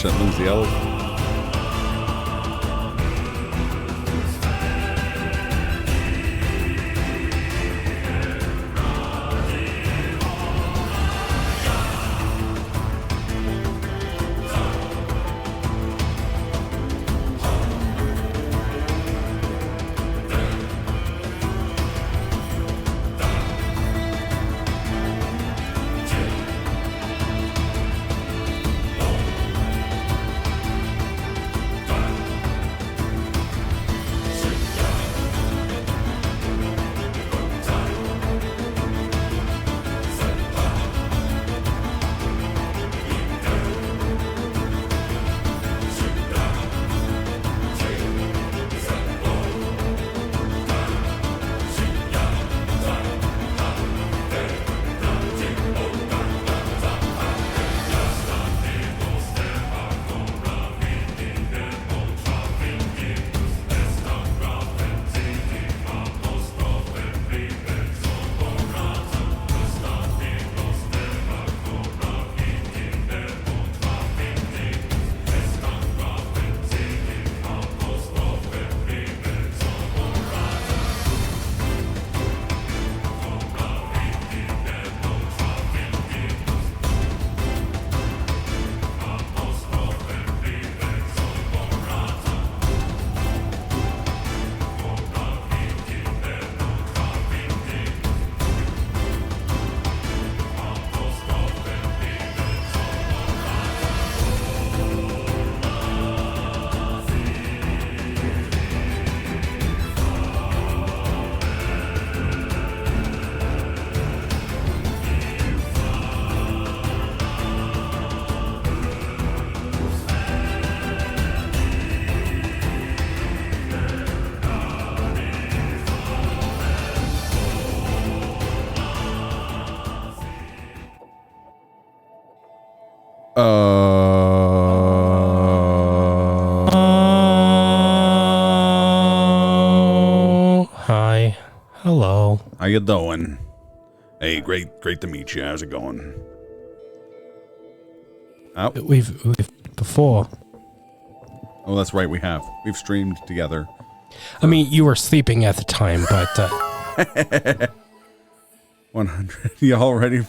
much that Lindsay Ellis. Hi. Hello. How you doing? Hey, great to meet you. How's it going? Oh. We've before. Oh, that's right, we have. We've streamed together. I mean, you were sleeping at the time, but 100. You all ready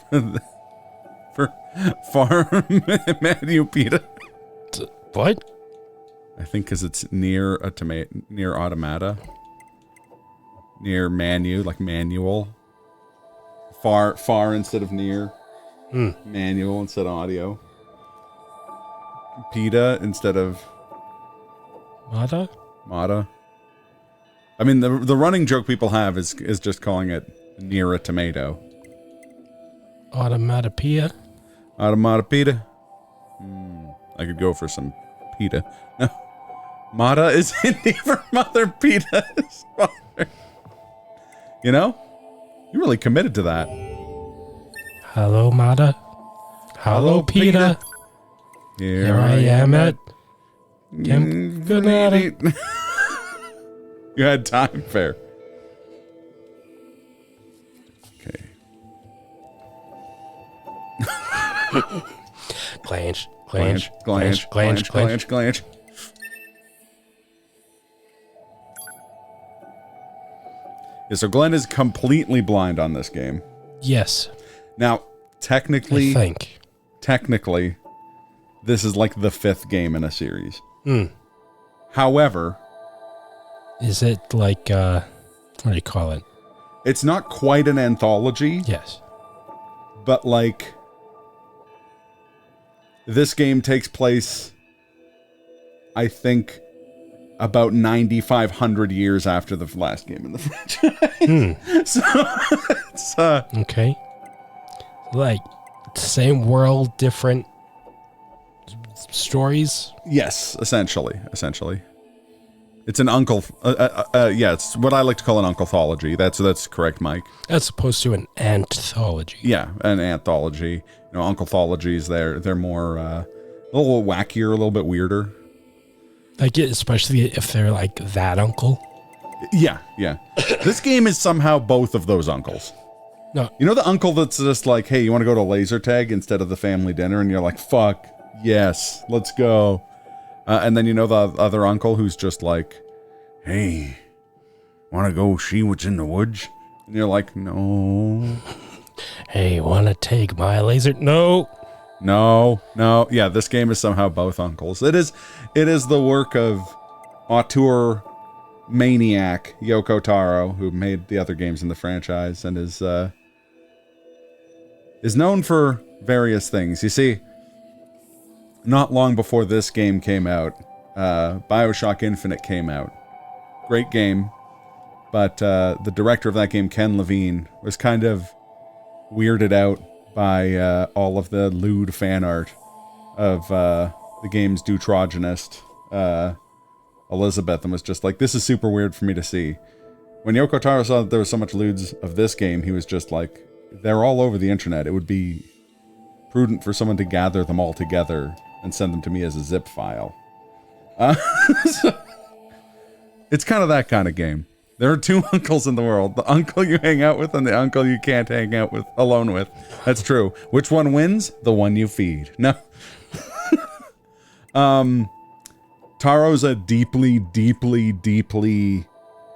for Farm Manu Pita? what? I think because it's near Automata. Near Manu, like manual. Far instead of near. Manual instead of audio. Pita instead of Mata. I mean, the running joke people have is just calling it near a tomato. Automata Pita. I could go for some pita. No. Mata is Hindi for mother, pita is father. You know? You really committed to that. Hello, Mata. Hello, Pita. Here I am at Good night. You had time, fair. Okay. Glanch. Yeah, so Glenn is completely blind on this game. Yes. Now, technically, I think. This is like the 5th game in a series. However, is it like, what do you call it? It's not quite an anthology. Yes. But like, this game takes place, I think, about 9,500 years after the last game in the franchise. So, it's, okay. Like, same world, different stories? Yes, essentially. It's an uncle, yeah, it's what I like to call an uncothology. That's correct, Mike. As opposed to an anthology. Yeah, an anthology. You know, uncothologies, they're more, a little wackier, a little bit weirder. Like, especially if they're like that uncle. Yeah. This game is somehow both of those uncles. No. You know the uncle that's just like, hey, you want to go to laser tag instead of the family dinner? And you're like, fuck. Yes, let's go. And then you know the other uncle who's just like, hey, want to go see what's in the woods? And you're like, no. Hey, wanna take my laser? No. No. Yeah, this game is somehow both uncles. It is the work of auteur maniac Yoko Taro, who made the other games in the franchise and is known for various things. You see, not long before this game came out, BioShock Infinite came out. Great game, but the director of that game, Ken Levine, was kind of weirded out by all of the lewd fan art of the game's deuterogenist, Elizabeth, and was just like, this is super weird for me to see. When Yoko Taro saw that there was so much lewds of this game, he was just like, they're all over the internet. It would be prudent for someone to gather them all together and send them to me as a zip file. So it's kind of that kind of game. There are two uncles in the world. The uncle you hang out with and the uncle you can't hang out with alone with. That's true. Which one wins? The one you feed. No. Taro's a deeply, deeply, deeply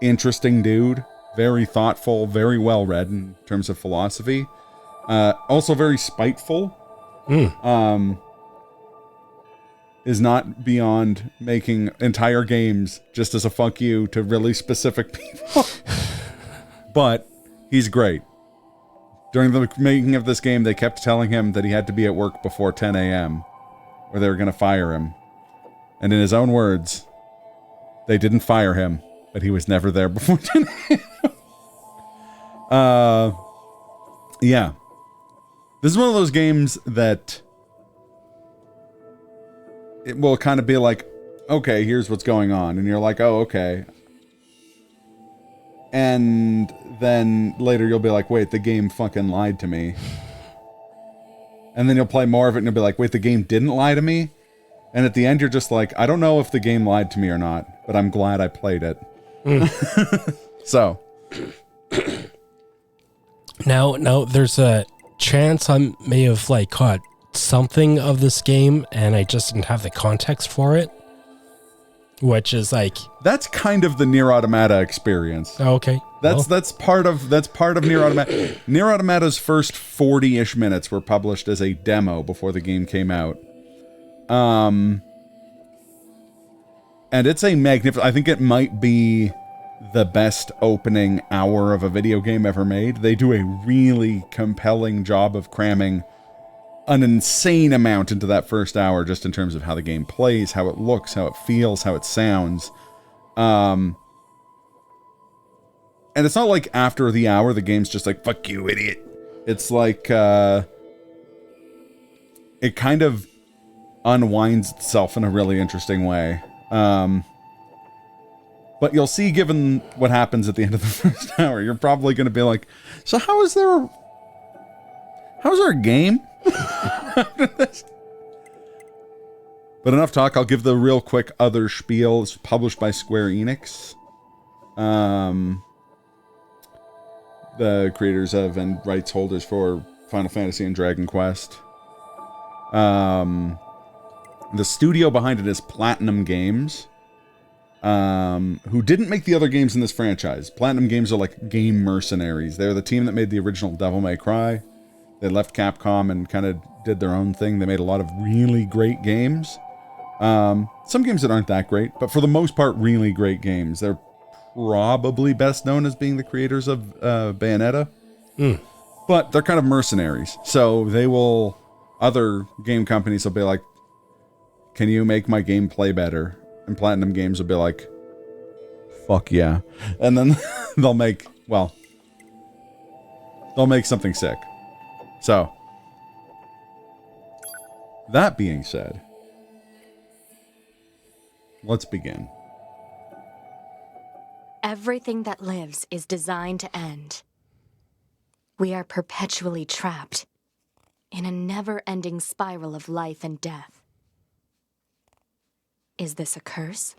interesting dude. Very thoughtful, very well read in terms of philosophy. Also very spiteful. Is not beyond making entire games just as a fuck you to really specific people. But he's great. During the making of this game, they kept telling him that he had to be at work before 10 a.m. or they were going to fire him. And in his own words, they didn't fire him, but he was never there before 10 a.m. Yeah. This is one of those games that it will kind of be like, okay, here's what's going on. And you're like, oh, okay. And then later you'll be like, wait, the game fucking lied to me. And then you'll play more of it and you'll be like, wait, the game didn't lie to me? And at the end you're just like, I don't know if the game lied to me or not, but I'm glad I played it. So. Now, there's a chance I may have like caught something of this game and I just didn't have the context for it, which is like, that's kind of the Nier Automata experience. Oh, okay. That's part of Nier Automata. Nier Automata's first 40-ish minutes were published as a demo before the game came out. And it's a magnificent, I think it might be the best opening hour of a video game ever made. They do a really compelling job of cramming an insane amount into that first hour, just in terms of how the game plays, how it looks, how it feels, how it sounds. And it's not like after the hour, the game's just like, fuck you, idiot. It's like, it kind of unwinds itself in a really interesting way. But you'll see, given what happens at the end of the first hour, you're probably going to be like, so how's there a game? But enough talk. I'll give the real quick other spiel. It's published by Square Enix. The creators of and rights holders for Final Fantasy and Dragon Quest. The studio behind it is Platinum Games, who didn't make the other games in this franchise. Platinum Games are like game mercenaries. They're the team that made the original Devil May Cry. They left Capcom and kind of did their own thing. They made a lot of really great games. Some games that aren't that great, but for the most part, really great games. They're probably best known as being the creators of Bayonetta. But they're kind of mercenaries. So they will... Other game companies will be like, can you make my game play better? And Platinum Games will be like, fuck yeah. And then they'll make something sick. So, that being said, let's begin. Everything that lives is designed to end. We are perpetually trapped in a never-ending spiral of life and death. Is this a curse?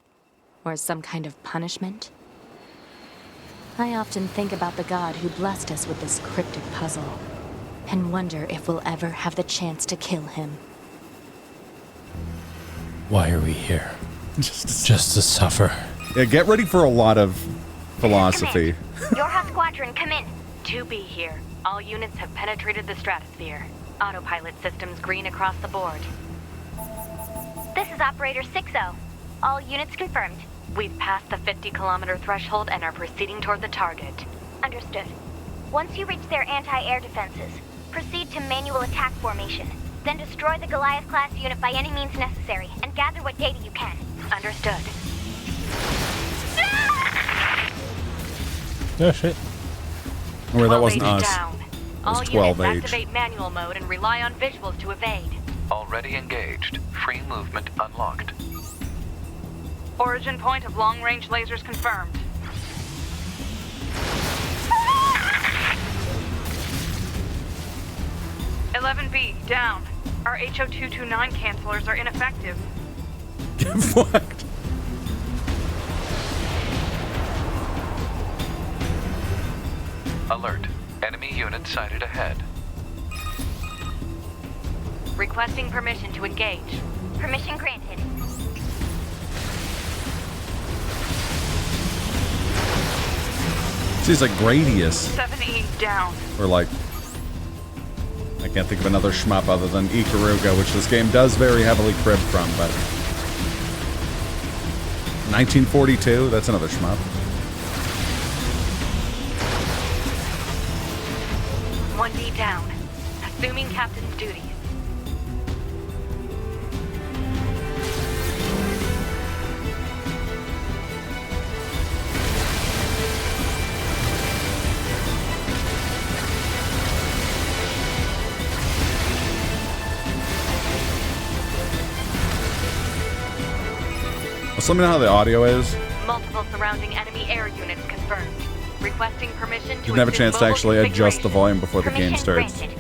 Or some kind of punishment? I often think about the God who blessed us with this cryptic puzzle, and wonder if we'll ever have the chance to kill him. Why are we here? Just to suffer. yeah, get ready for a lot of philosophy. Your Hub Squadron, come in. 2B here. All units have penetrated the stratosphere. Autopilot systems green across the board. This is Operator 6-0. All units confirmed. We've passed the 50-kilometer threshold and are proceeding toward the target. Understood. Once you reach their anti-air defenses, proceed to manual attack formation. Then destroy the Goliath-class unit by any means necessary, and gather what data you can. Understood. Oh shit. Oh, wait, that wasn't 12H us. down. That All was units 12H. activate manual mode and rely on visuals to evade. Already engaged. Free movement unlocked. Origin point of long-range lasers confirmed. "11B, down. Our HO229 cancelers are ineffective. Get fucked. Alert. Enemy unit sighted ahead. Requesting permission to engage. Permission granted. She's like Gradius. 7E, down. Or like, I can't think of another shmup other than Ikaruga, which this game does very heavily crib from, but 1942, that's another shmup. 1D down. Assuming captain's duties. Just let me know how the audio is. Multiple surrounding enemy air units confirmed. Requesting permission to You can have a assume chance to mobile actually adjust the configuration. volume before the Permission game starts. granted.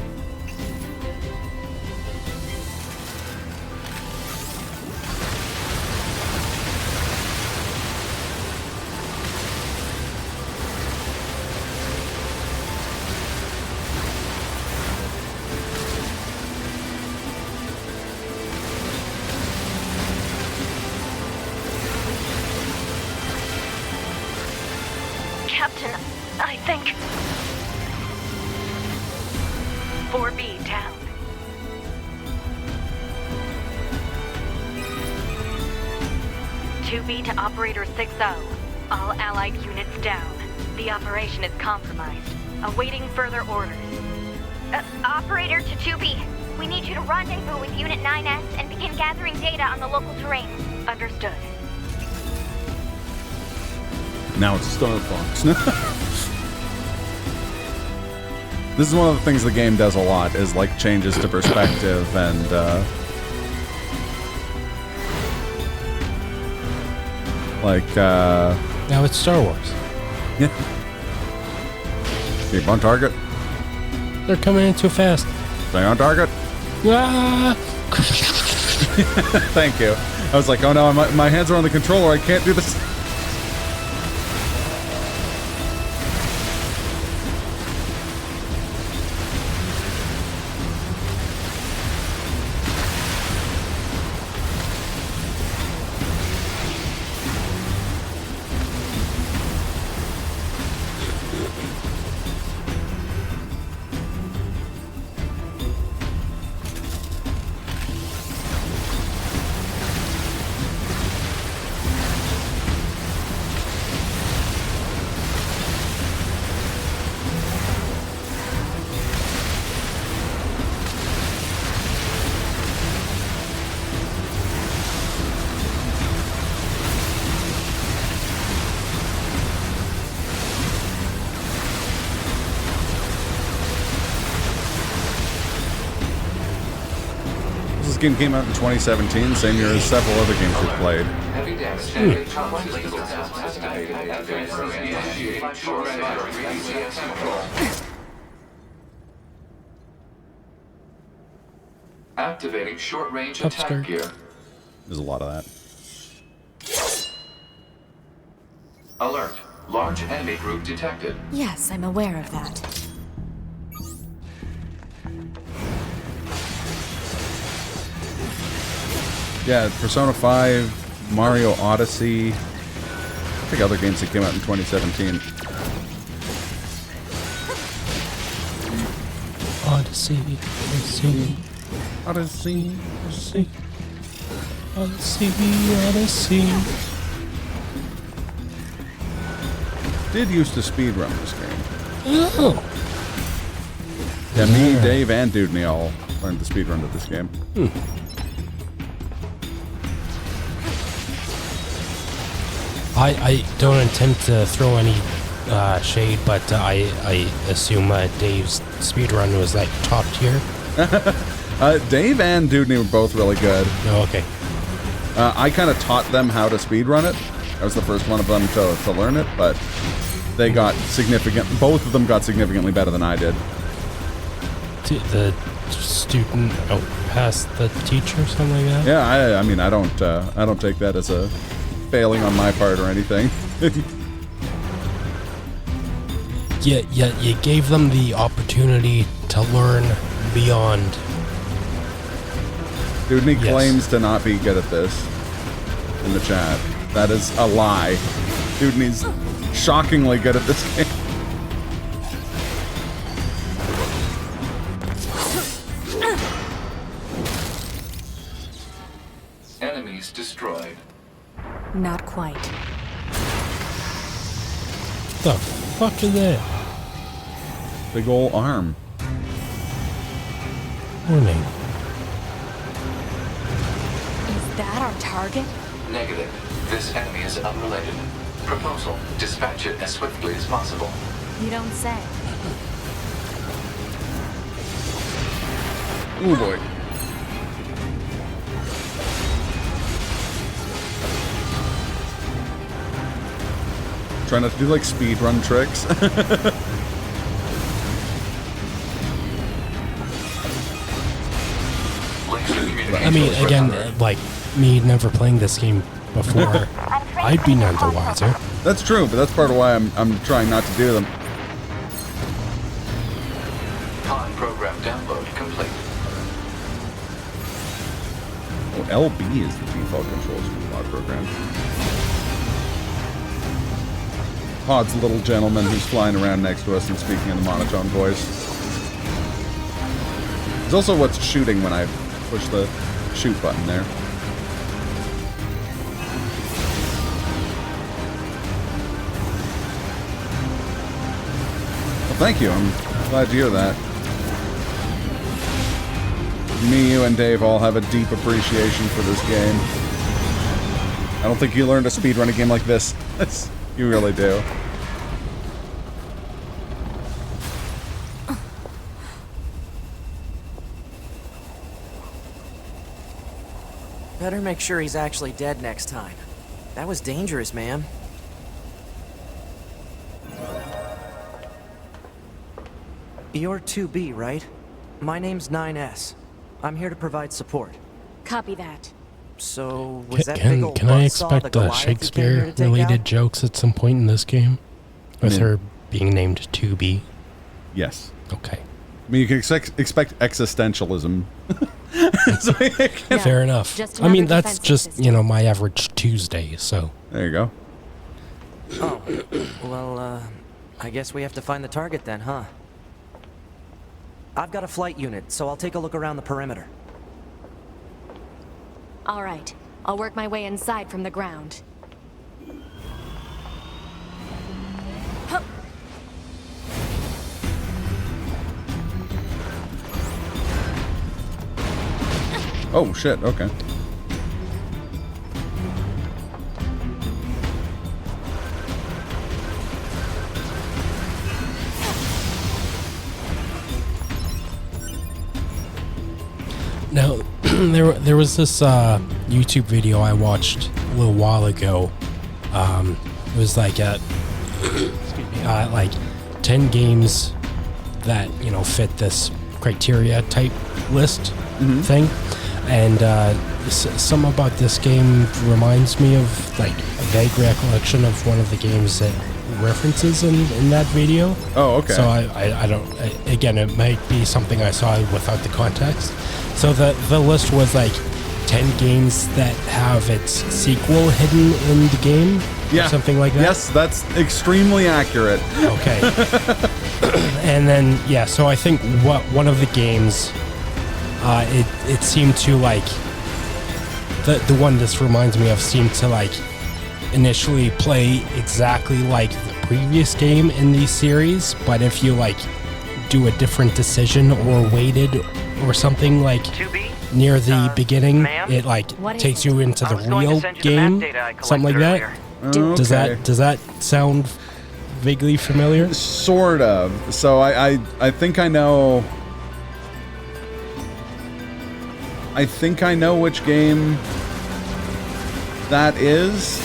Captain, I think... 4B down. "2B to Operator 6-0. All allied units down. The operation is compromised. Awaiting further orders. Operator to 2B. We need you to rendezvous with Unit 9S and begin gathering data on the local terrain. Understood. Now it's Star Fox. This is one of the things the game does a lot, is like changes to perspective and Now it's Star Wars. yeah. Keep on target. They're coming in too fast. Stay on target. Ah! Thank you. I was like, oh no, my hands are on the controller. I can't do this. This game came out in 2017, same year as several other games we played. Heavy damage. Enemy top laser test activated. Advancing initiate short range control. Activating short range Top attack skirt. gear. There's a lot of that. Alert. Large enemy group detected. Yes, I'm aware of that. Yeah, Persona 5, Mario Odyssey. I think other games that came out in 2017. Odyssey. Did used to speedrun this game. Oh. Yeah, me, Dave, and Dudney all learned the speedrun of this game. I don't intend to throw any shade, but I assume Dave's speedrun was like top tier. Dave and Dudney were both really good. Oh, okay. I kind of taught them how to speedrun it. I was the first one of them to learn it, but they got both of them got significantly better than I did. The student outpassed the teacher or something like that? Yeah, I mean, I don't take that as a failing on my part or anything. Yeah, you gave them the opportunity to learn beyond. Dudney claims to not be good at this in the chat. That is a lie. Dudney's shockingly good at this game. Enemies destroyed. Not quite. The fuck is that? Big ol' arm. Warning. Is that our target? Negative. This enemy is unrelated. Proposal. Dispatch it as swiftly as possible. You don't say. Ooh boy. Try not to do like speedrun tricks. I mean, again, like me never playing this game before, I'd be none the wiser. That's true, but that's part of why I'm trying not to do them. Pod program download complete. Oh, LB is the default controls for the pod program. Pod's the little gentleman who's flying around next to us and speaking in a monotone voice. It's also what's shooting when I push the shoot button there. Well, thank you. I'm glad to hear that. Me, you, and Dave all have a deep appreciation for this game. I don't think you learned to speedrun a game like this. You really do. Better make sure he's actually dead next time. That was dangerous, man. You're 2B, right? My name's 9S. I'm here to provide support. Copy that. So, was that big old Can I buzzsaw the expect Goliath you came here to take Shakespeare-related out? jokes at some point in this game? With her being named 2B? Yes. Okay. I mean, you can expect existentialism. Yeah, Fair enough. just I mean, another that's defensive just, system. my average Tuesday, so. There you go. Oh, well, I guess we have to find the target then, huh? I've got a flight unit, so I'll take a look around the perimeter. All right. I'll work my way inside from the ground. Oh, shit. Okay. Now, there was this YouTube video I watched a little while ago. It was like like 10 games that fit this criteria type list thing, and some about this game reminds me of like a vague recollection of one of the games that references in that video. Oh, okay. So I don't. Again, it might be something I saw without the context. So the list was like 10 games that have its sequel hidden in the game? Yeah. Or something like that? Yes, that's extremely accurate. Okay. And then, yeah, so I think one of the games, it seemed to, like, the one this reminds me of seemed to, like, initially play exactly like the previous game in the series, but if you, like, do a different decision or waited or something, like, 2B? near the beginning, ma'am? it, like, What is takes it? you into I the was going to real send you the map game, data I collected something like that. earlier. Does that sound vaguely familiar? Sort of. So I think I know. I think I know which game that is.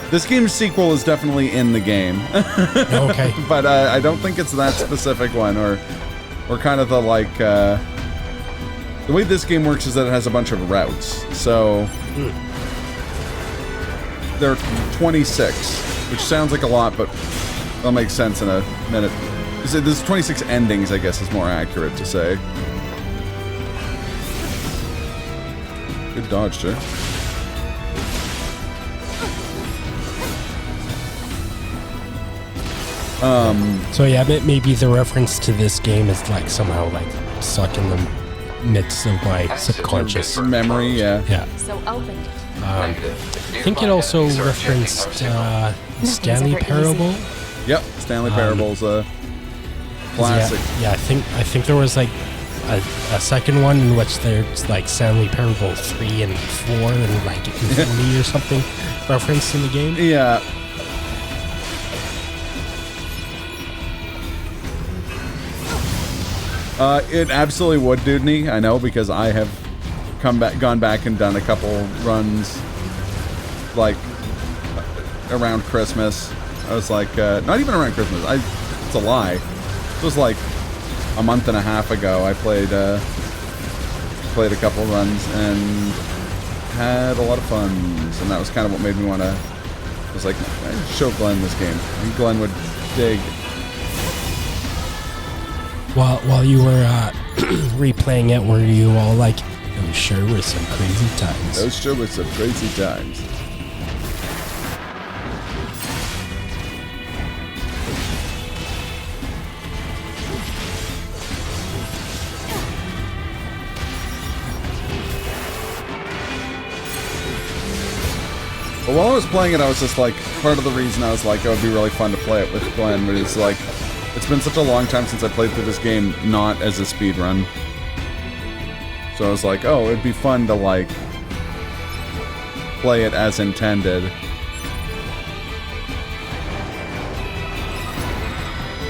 This game's sequel is definitely in the game, Okay. but I don't think it's that specific one, or kind of the like. The way this game works is that it has a bunch of routes, so. There are 26, which sounds like a lot, but that'll make sense in a minute. There's 26 endings, I guess, is more accurate to say. Good dodge, sir. So yeah, maybe the reference to this game is like somehow like stuck in the midst of my subconscious Memory, yeah. Yeah. So opened. I think it also referenced Stanley ever Parable. Yep, Stanley Parable's a classic. Yeah, I think there was like a second one in which there's like Stanley Parable 3 and 4 and like Infinity or something referenced in the game. Yeah. It absolutely would, Dudney. I know, because I have gone back and done a couple runs, like, around Christmas. I was like, not even around Christmas. It's a lie. It was like a month and a half ago. I played a couple runs and had a lot of fun. And that was kind of what made me want to. I was like, show Glenn this game. I think Glenn would dig. While you were replaying it, were you all like, "Those sure were some crazy times"? Those sure were some crazy times. But while I was playing it, I was just like, part of the reason I was like, it would be really fun to play it with Glenn, but it's like, it's been such a long time since I played through this game not as a speedrun. So I was like, oh, it'd be fun to, like, play it as intended.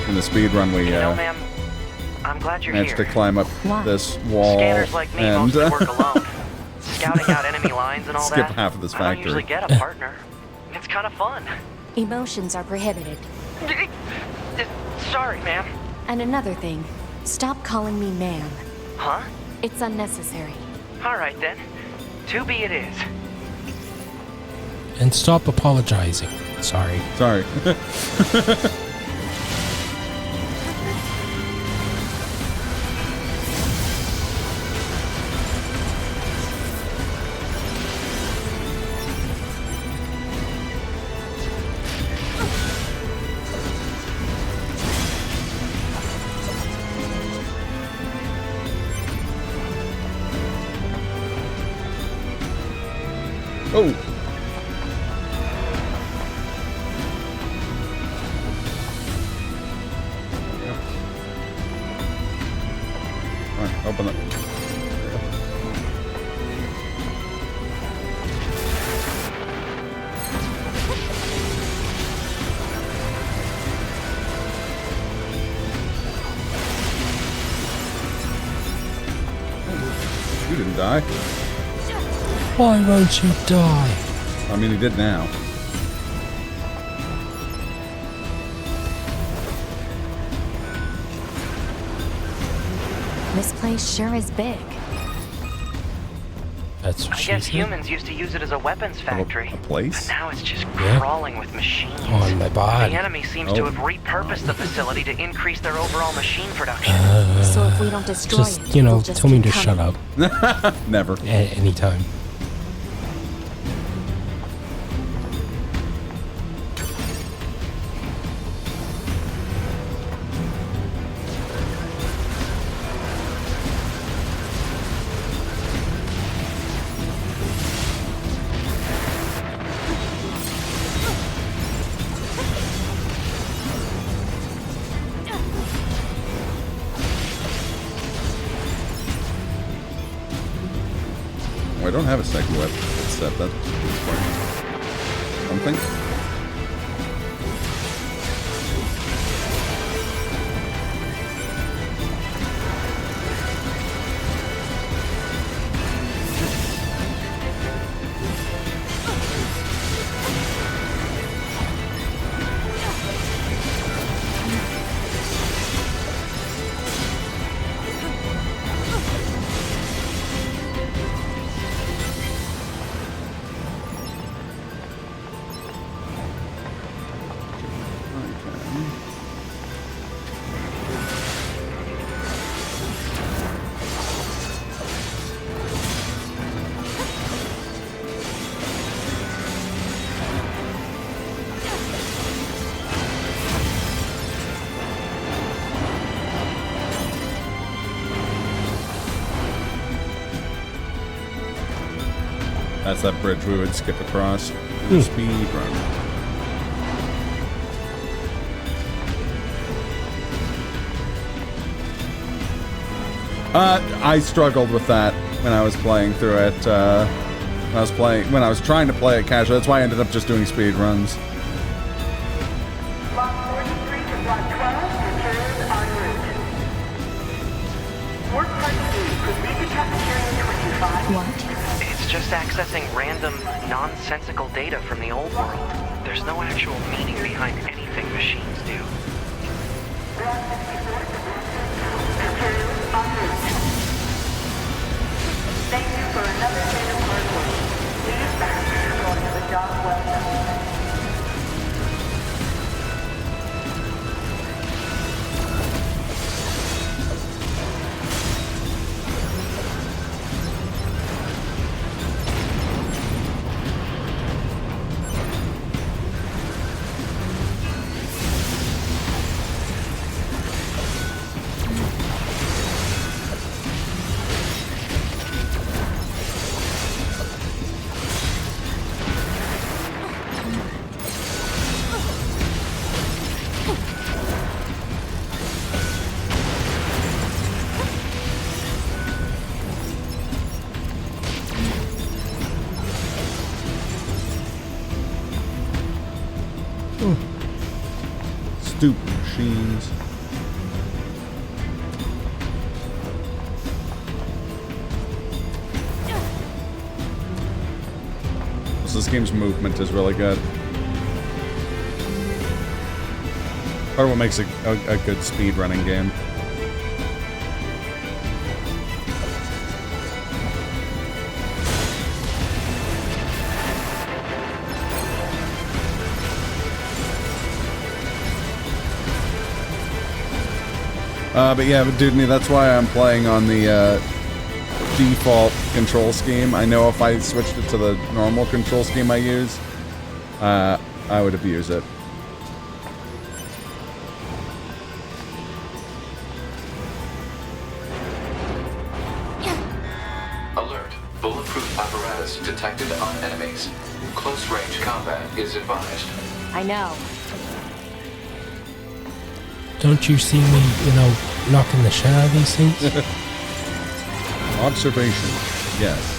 In the speedrun, we ma'am, I'm glad you're managed here. to climb up Why? this wall Scanners like me and mostly work alone. Scouting out enemy lines and all skip that. half of this I don't usually factory. get a partner. It's kind of fun. Emotions are prohibited. Sorry, ma'am. And another thing, stop calling me ma'am. Huh? It's unnecessary. All right then. 2B it is. And stop apologizing. Sorry. Sorry. Oh. Alright, open it. You didn't die. Why won't you die? I mean, he did now. This place sure is big. That's what I she guess said. humans used to use it as a weapons factory. A place? But now it's just Yeah. crawling with machines. On my body. The enemy seems to have repurposed the facility to increase their overall machine production. So if we don't destroy Just, it, you know, they'll just tell me keep to shut coming. up Never. anytime. Oh, I don't have a second weapon set. That's something. That's that bridge we would skip across. Speed run. I struggled with that when I was playing through it. When I was trying to play it casually. That's why I ended up just doing speed runs. Block 43 to Block 12, returns en route. Work Part 2, proceed to cafeteria 25. What? It's just accessing random, nonsensical data from the old world. There's no actual meaning behind anything machines do. Block 64 to Block 32, returns en route. Thank you for another day of hard work. Please thank you for the job well done. Stupid machines. So this game's movement is really good. Part of what makes a good speedrunning game. But yeah, dude, that's why I'm playing on the default control scheme. I know if I switched it to the normal control scheme I use, I would abuse it. Alert. Bulletproof apparatus detected on enemies. Close range combat is advised. I know. Don't you see me, knocking the shit out of these things? Observation. Yes.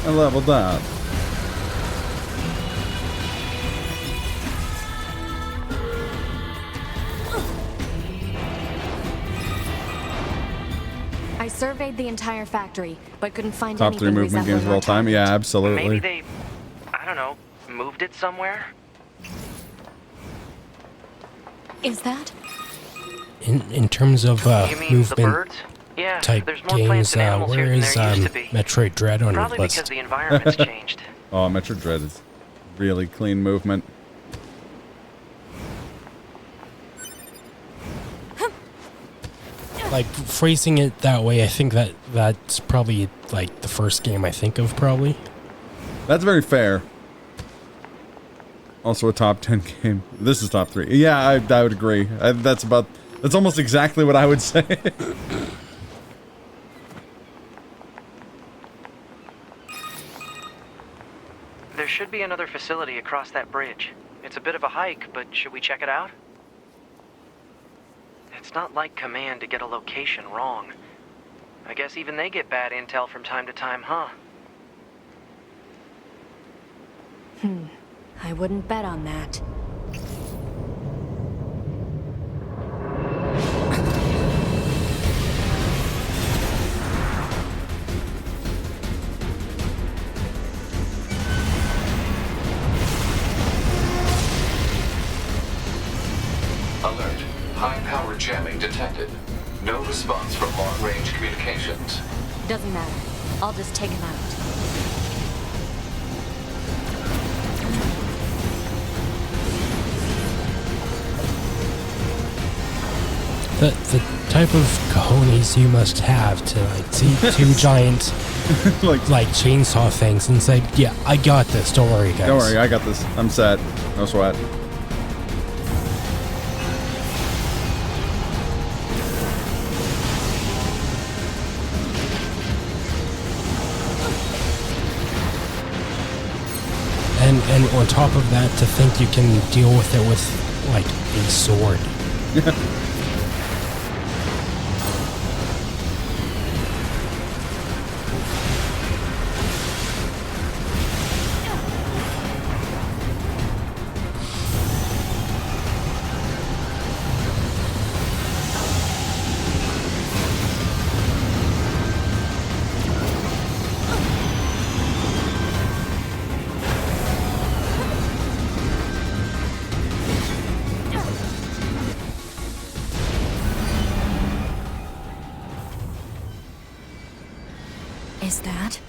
I leveled up. I surveyed the entire factory, but couldn't find Top anything 3 movement games of all time. Yeah, absolutely. Maybe they, I don't know, moved it somewhere? Is that? In terms of You mean the movement birds? Yeah, type there's more games, plants and animals where here than is there used to be. Metroid Dread on Probably your because list? the environment's changed. Oh, Metroid Dread is really clean movement. Like, phrasing it that way, I think that's probably, like, the first game I think of, probably. That's very fair. Also a top 10 game. This is top 3. Yeah, I would agree. That's almost exactly what I would say. There should be another facility across that bridge. It's a bit of a hike, but should we check it out? It's not like Command to get a location wrong. I guess even they get bad intel from time to time, huh? I wouldn't bet on that. Alert. High-power jamming detected. No response from long-range communications. Doesn't matter. I'll just take him out. The type of cojones you must have to, like, see two giant, like chainsaw things and say, yeah, I got this, don't worry, guys. Don't worry, I got this. I'm set. No sweat. And on top of that, to think you can deal with it with, like, a sword. Is that?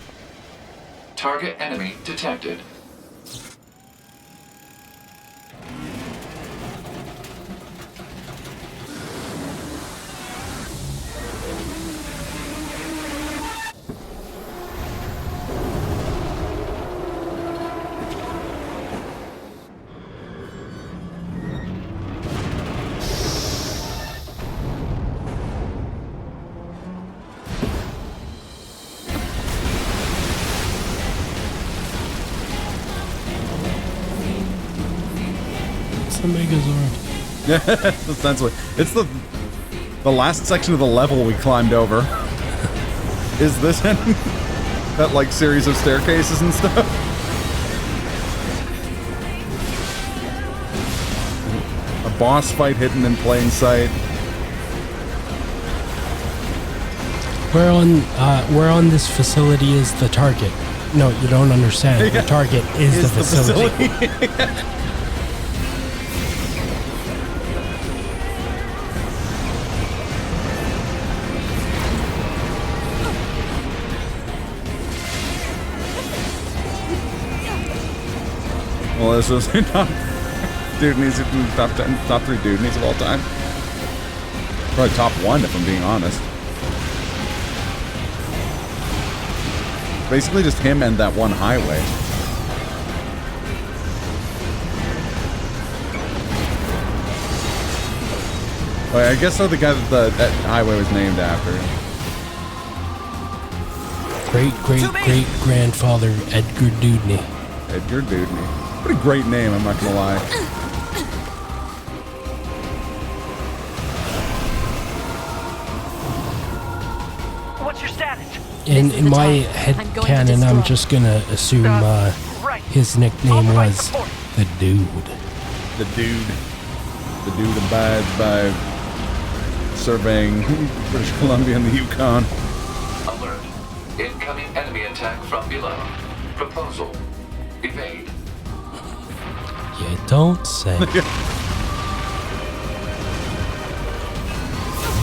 Target enemy detected. The Megazord. Yeah, essentially. It's the last section of the level we climbed over. Is this that, like, series of staircases and stuff? A boss fight hidden in plain sight. Where on this facility is the target? No, you don't understand. The target is the facility. Well, this was top dude needs top 10, top 3 dude needs of all time. Probably top 1 if I'm being honest. Basically just him and that one highway. Well, I guess so. The guy that highway was named after. Great grandfather Edgar Dudney. Edgar Dudney. What a great name, I'm not gonna lie. What's your status? In This is the my target. head I'm going to canon, I'm destroy. just gonna assume his nickname was the Dude. The dude abides by surveying British Columbia and the Yukon. Alert. Incoming enemy attack from below. Proposal. Evade. You don't say.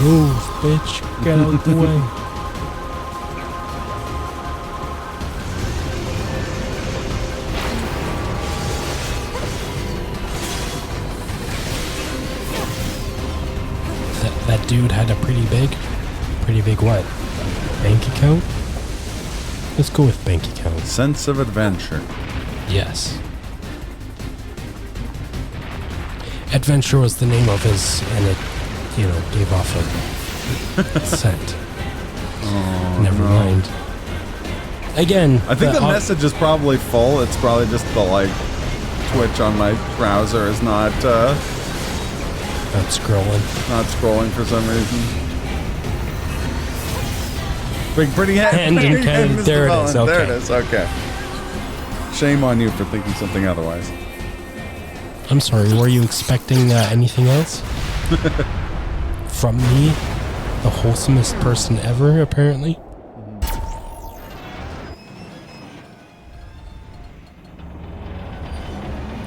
Move, bitch. Get out the way. That dude had a pretty big what? Bank account? Let's go with bank account. Sense of adventure. Yes. Adventure was the name of his, and it, gave off a scent. Oh, Never mind. Again, I think the message is probably full. It's probably just the twitch on my browser is not scrolling for some reason. Pretty Engine cannon. There it is. Okay. There it is. Okay. Shame on you for thinking something otherwise. I'm sorry. Were you expecting anything else from me, the wholesomest person ever? Apparently.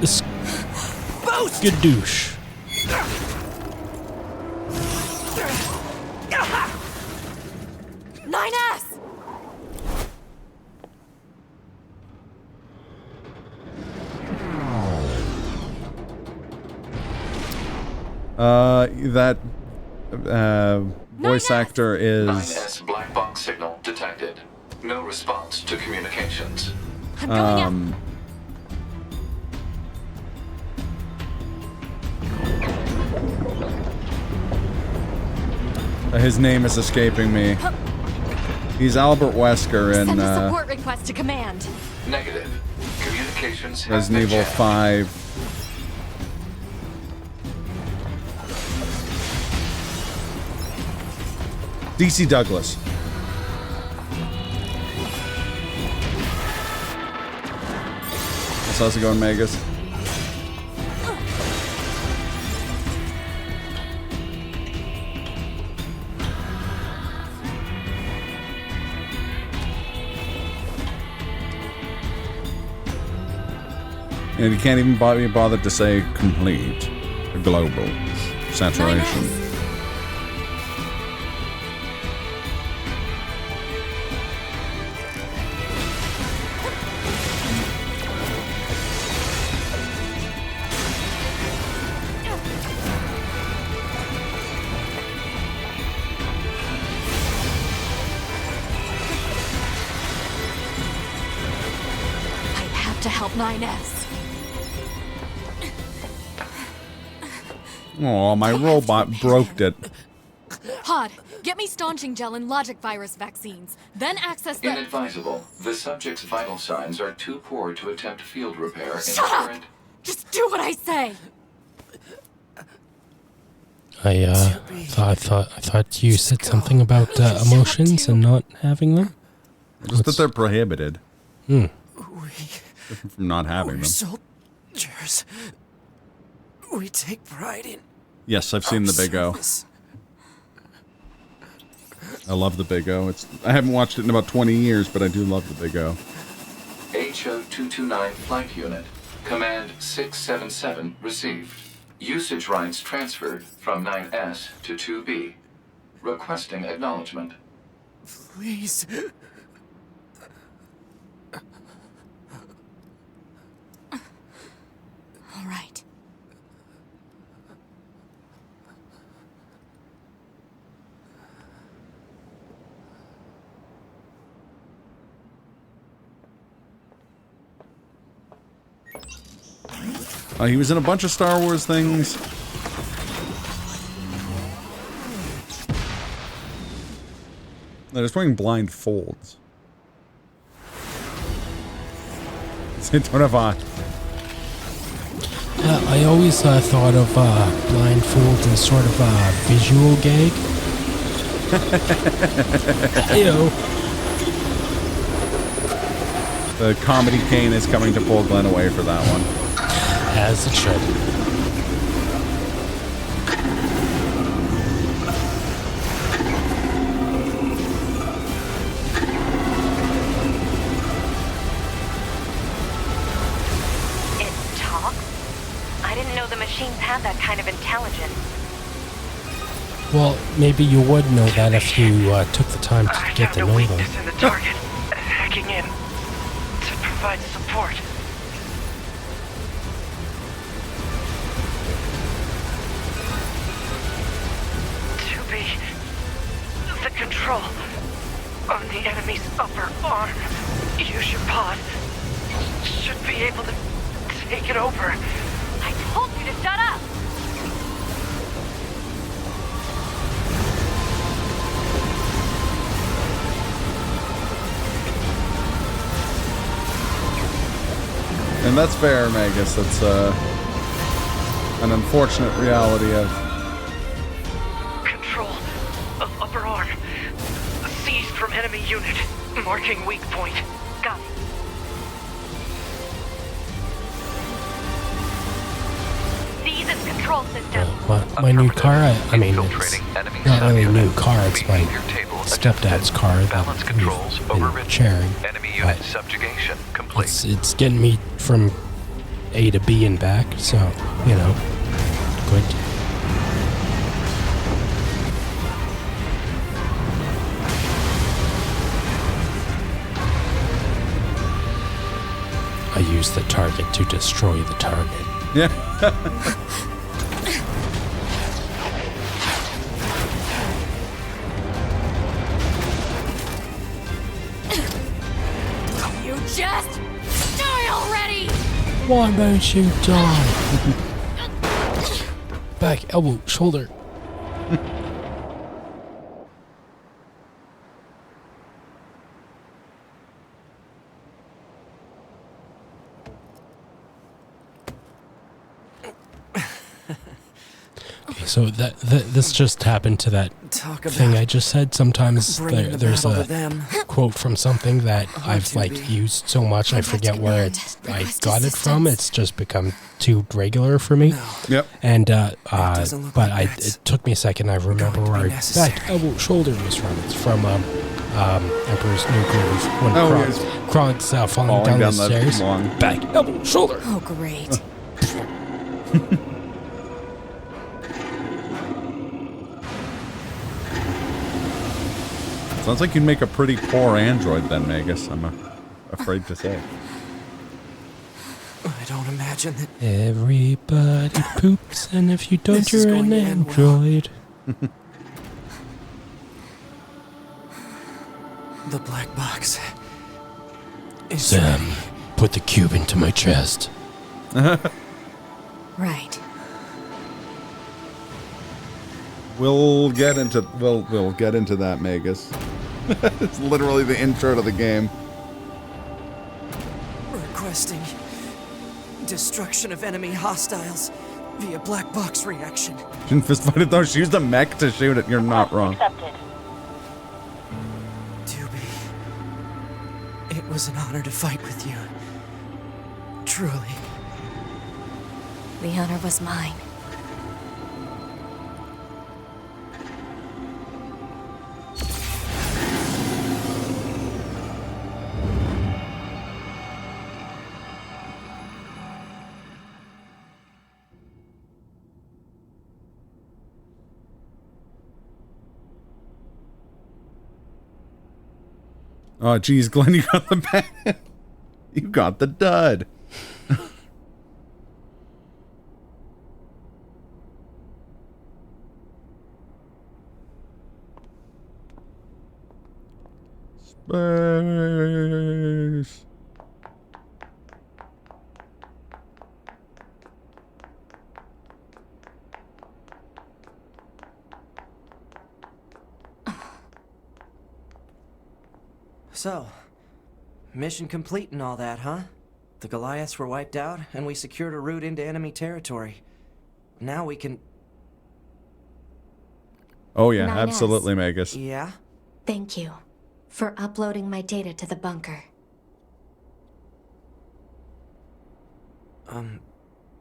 This Skadoosh. That voice actor is 9S black box signal detected. No response to communications. I'm going up. His name is escaping me. He's Albert Wesker in Send a support request to command. Negative. Communications have Resident been Evil jammed. 5. DC Douglas. How's it going, Megas? And you can't even be bothered to say complete. Global saturation. To help 9S. Oh, my robot broke it. Hod, get me staunching gel and logic virus vaccines. Then access the... Inadvisable. The subject's vital signs are too poor to attempt field repair in Shut up! current... Just do what I say! I thought you said something about emotions and not having them. Just that they're prohibited. From not having them. Soldiers. We take pride in. Yes, I've seen the Big O. I love the Big O. I haven't watched it in about 20 years, but I do love the Big O. HO-229 Flight Unit. Command 677 received. Usage rights transferred from 9S to 2B. Requesting acknowledgement. Please. All right. He was in a bunch of Star Wars things. They're just wearing blindfolds. Don't have eye. I always thought of blindfolds as sort of a visual gag. Ew. The comedy cane is coming to pull Glenn away for that one. As it should. It talks? I didn't know the machines had that kind of intelligence. Well, maybe you would know that if you took the time to get to know them. Weakness in the target. Hacking in to provide support. To be the control on the enemy's upper arm. Use your pod. Should be able to take it over. I told you to shut up! And that's fair, Magus. That's an unfortunate reality of... Control of upper arm. Seized from enemy unit. Marking weak point. Got it. Seize its control system. My new car, I mean, it's not really a new car, it's my stepdad's car that we've been sharing. But Subjugation complete. it's getting me from A to B and back, so, you know, good. I use the target to destroy the target. Yeah. You just die already! Why won't you die? Back, elbow, shoulder. So this just happened to that thing I just said. Sometimes there's a quote from something that I've like used so much I forget where I got it from. It's just become too regular for me. Yep. And it took me a second. I remember where back, elbow, shoulder was from. It's from Emperor's New Groove when Kronk's falling down the stairs. Back, elbow, shoulder. Oh, great. Sounds like you'd make a pretty poor android then, Magus. I'm afraid to say. I don't imagine that. Everybody poops, and if you don't, you're an android. The black box. Sam, put the cube into my chest. Right. We'll get into that, Magus. It's literally the intro to the game. Requesting destruction of enemy hostiles via black box reaction. She didn't fist fight it though. She used a mech to shoot it. You're not wrong. Accepted. Doobie, it was an honor to fight with you. Truly. The honor was mine. Oh, geez, Glenn, you got the bad. You got the dud. Space. So, mission complete and all that, huh? The Goliaths were wiped out, and we secured a route into enemy territory. Now we can... Oh yeah, 9S. absolutely, Magus. Yeah? Thank you for uploading my data to the bunker.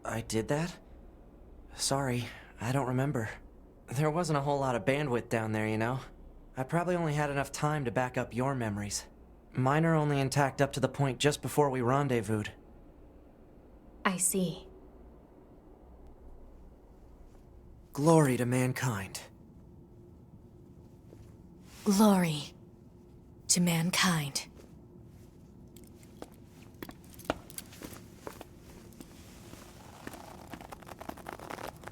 I did that? Sorry, I don't remember. There wasn't a whole lot of bandwidth down there, you know? I probably only had enough time to back up your memories. Mine are only intact up to the point just before we rendezvoused. I see. Glory to mankind. Glory to mankind.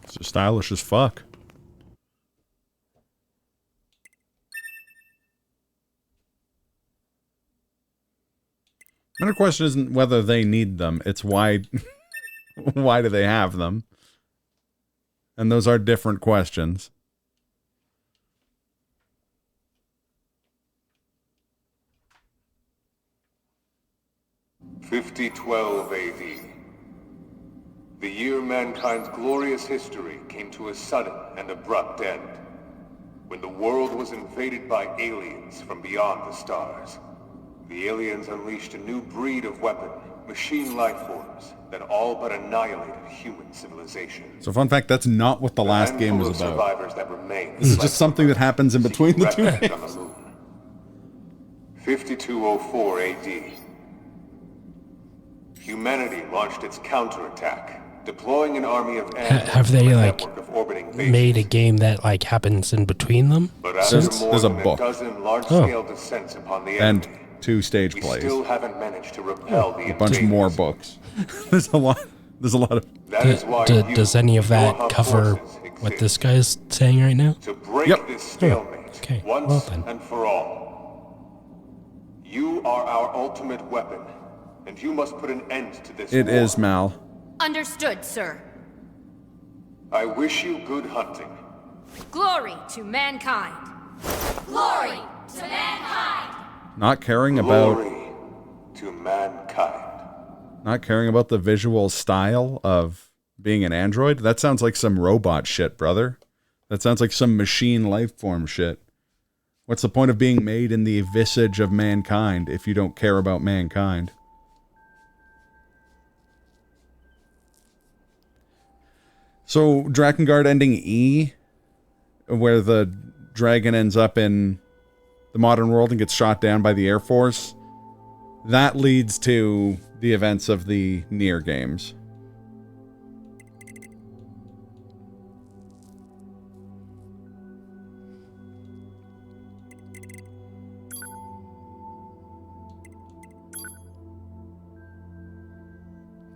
It's stylish as fuck. Another question isn't whether they need them, it's why why do they have them? And those are different questions. "5012 AD. The year mankind's glorious history came to a sudden and abrupt end, when the world was invaded by aliens from beyond the stars. The aliens unleashed a new breed of weapon, machine life forms, that all but annihilated human civilization. So fun fact, that's not what the last game was about. Survivors that remain This is just something that happens in between the two refuge games. on the moon. 5204 AD. Humanity launched its counterattack, deploying an army of Have they, like, made a game that, like, happens in between them? But after Since more there's a than book. dozen large-scale descents upon the And enemy, 2 stage we plays. still haven't managed to repel the A bunch invaders. more books. There's a lot of That is why you, Does any of your that cover forces what exist. this guy's saying right now? To break Yep. this stalemate Okay, once well then. and for all. You are our ultimate weapon, and you must put an end to this It war. is, Mal. Understood, sir. I wish you good hunting. Glory to mankind. Glory to mankind. Not caring about Glory to mankind. not caring about the visual style of being an android. That sounds like some robot shit, brother. That sounds like some machine life form shit. What's the point of being made in the visage of mankind if you don't care about mankind? So, Drakengard ending E, where the dragon ends up in the modern world and gets shot down by the Air Force, that leads to the events of the Nier games.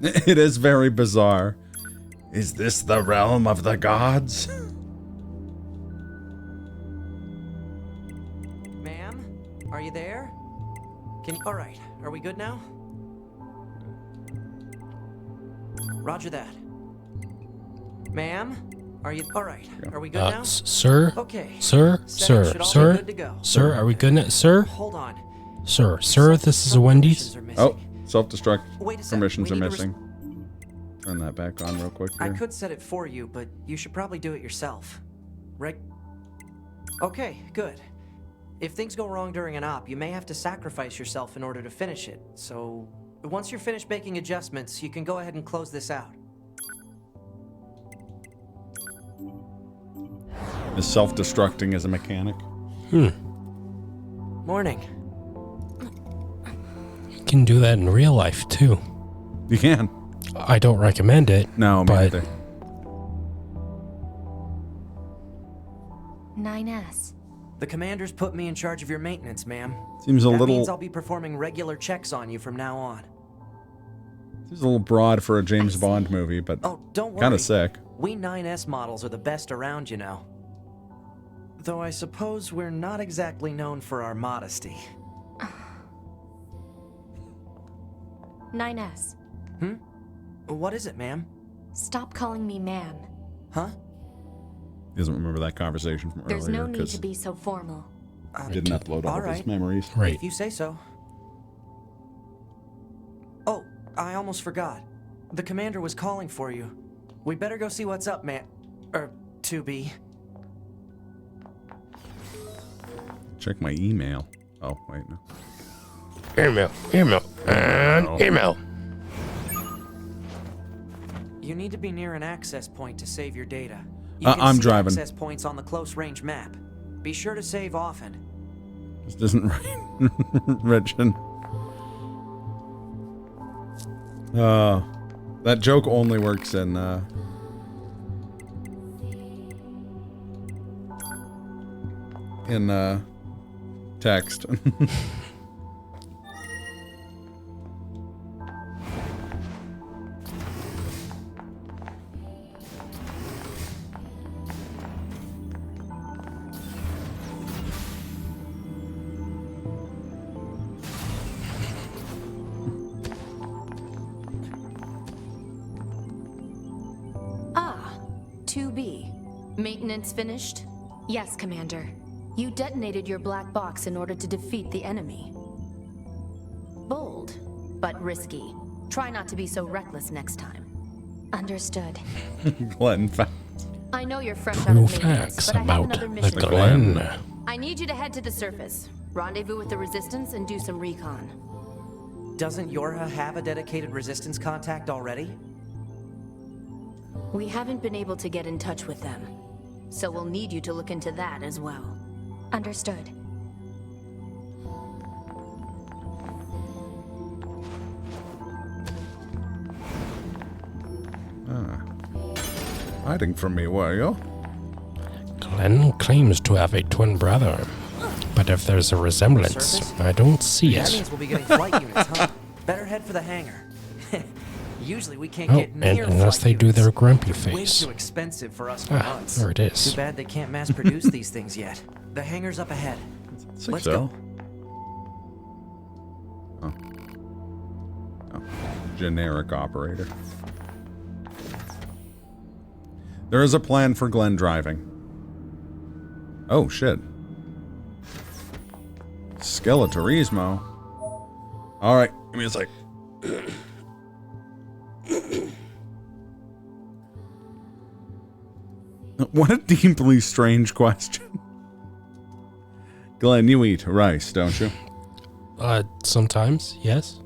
It is very bizarre. Is this the realm of the gods? Ma'am? Are you there? Alright, are we good now? Roger that. Ma'am? Are you... Alright, are we good now? Sir? Okay. Sir? Settings Sir? should all be Sir? good to go. Sir, are we good now? Sir? Hold on. Sir? Sir, this is a Wendy's? Oh, self-destruct Wait a sec, permissions we are need to missing. Turn that back on real quick I here. could set it for you, but you should probably do it yourself. Right? Okay, good. If things go wrong during an op, you may have to sacrifice yourself in order to finish it. So, once you're finished making adjustments, you can go ahead and close this out. Is self-destructing as a mechanic? Morning. You can do that in real life, too. You can. I don't recommend it. No, me but neither. 9S. The commander's put me in charge of your maintenance, ma'am. Seems a That little means I'll be performing regular checks on you from now on. seems a little broad for a James Bond movie, but Oh, don't worry. kind of sick. We 9S models are the best around, you know. Though I suppose we're not exactly known for our modesty. 9S. What is it, ma'am? Stop calling me ma'am. Huh? He doesn't remember that conversation from There's earlier no need because to be so formal. he didn't upload all of his Alright. memories. Right. If you say so. Oh, I almost forgot. The commander was calling for you. We better go see what's up, man. 2B. Check my email. Oh, wait, no. Email, and email. You need to be near an access point to save your data. You can I'm see driving. access points on the close range map. Be sure to save often. This isn't right. Regin. That joke only works in text. Ah, 2B. Maintenance finished? Yes, Commander. You detonated your black box in order to defeat the enemy. Bold, but risky. Try not to be so reckless next time. Understood. Glenn facts. I know you're fresh out True of maintenance, facts but I have about another the mission. Glen. I need you to head to the surface, rendezvous with the Resistance, and do some recon. Doesn't Yorha have a dedicated resistance contact already? We haven't been able to get in touch with them, so we'll need you to look into that as well. Understood. Hiding from me, were you? Glenn claims to have a twin brother, but if there's a resemblance, Surface? I don't see That it. means we'll be getting flight units, huh? Better head for the hangar. Usually we can't Oh, get near unless flight they do units. their grumpy Way face. too expensive for us Ah, months. there it is. Too bad they can't mass produce these things yet. The hangar's up ahead. Think Let's so. go. Oh, generic operator. There is a plan for Glenn driving. Oh, shit. Skeletorismo. Alright, give me a sec. What a deeply strange question. Glenn, you eat rice, don't you? Sometimes, yes.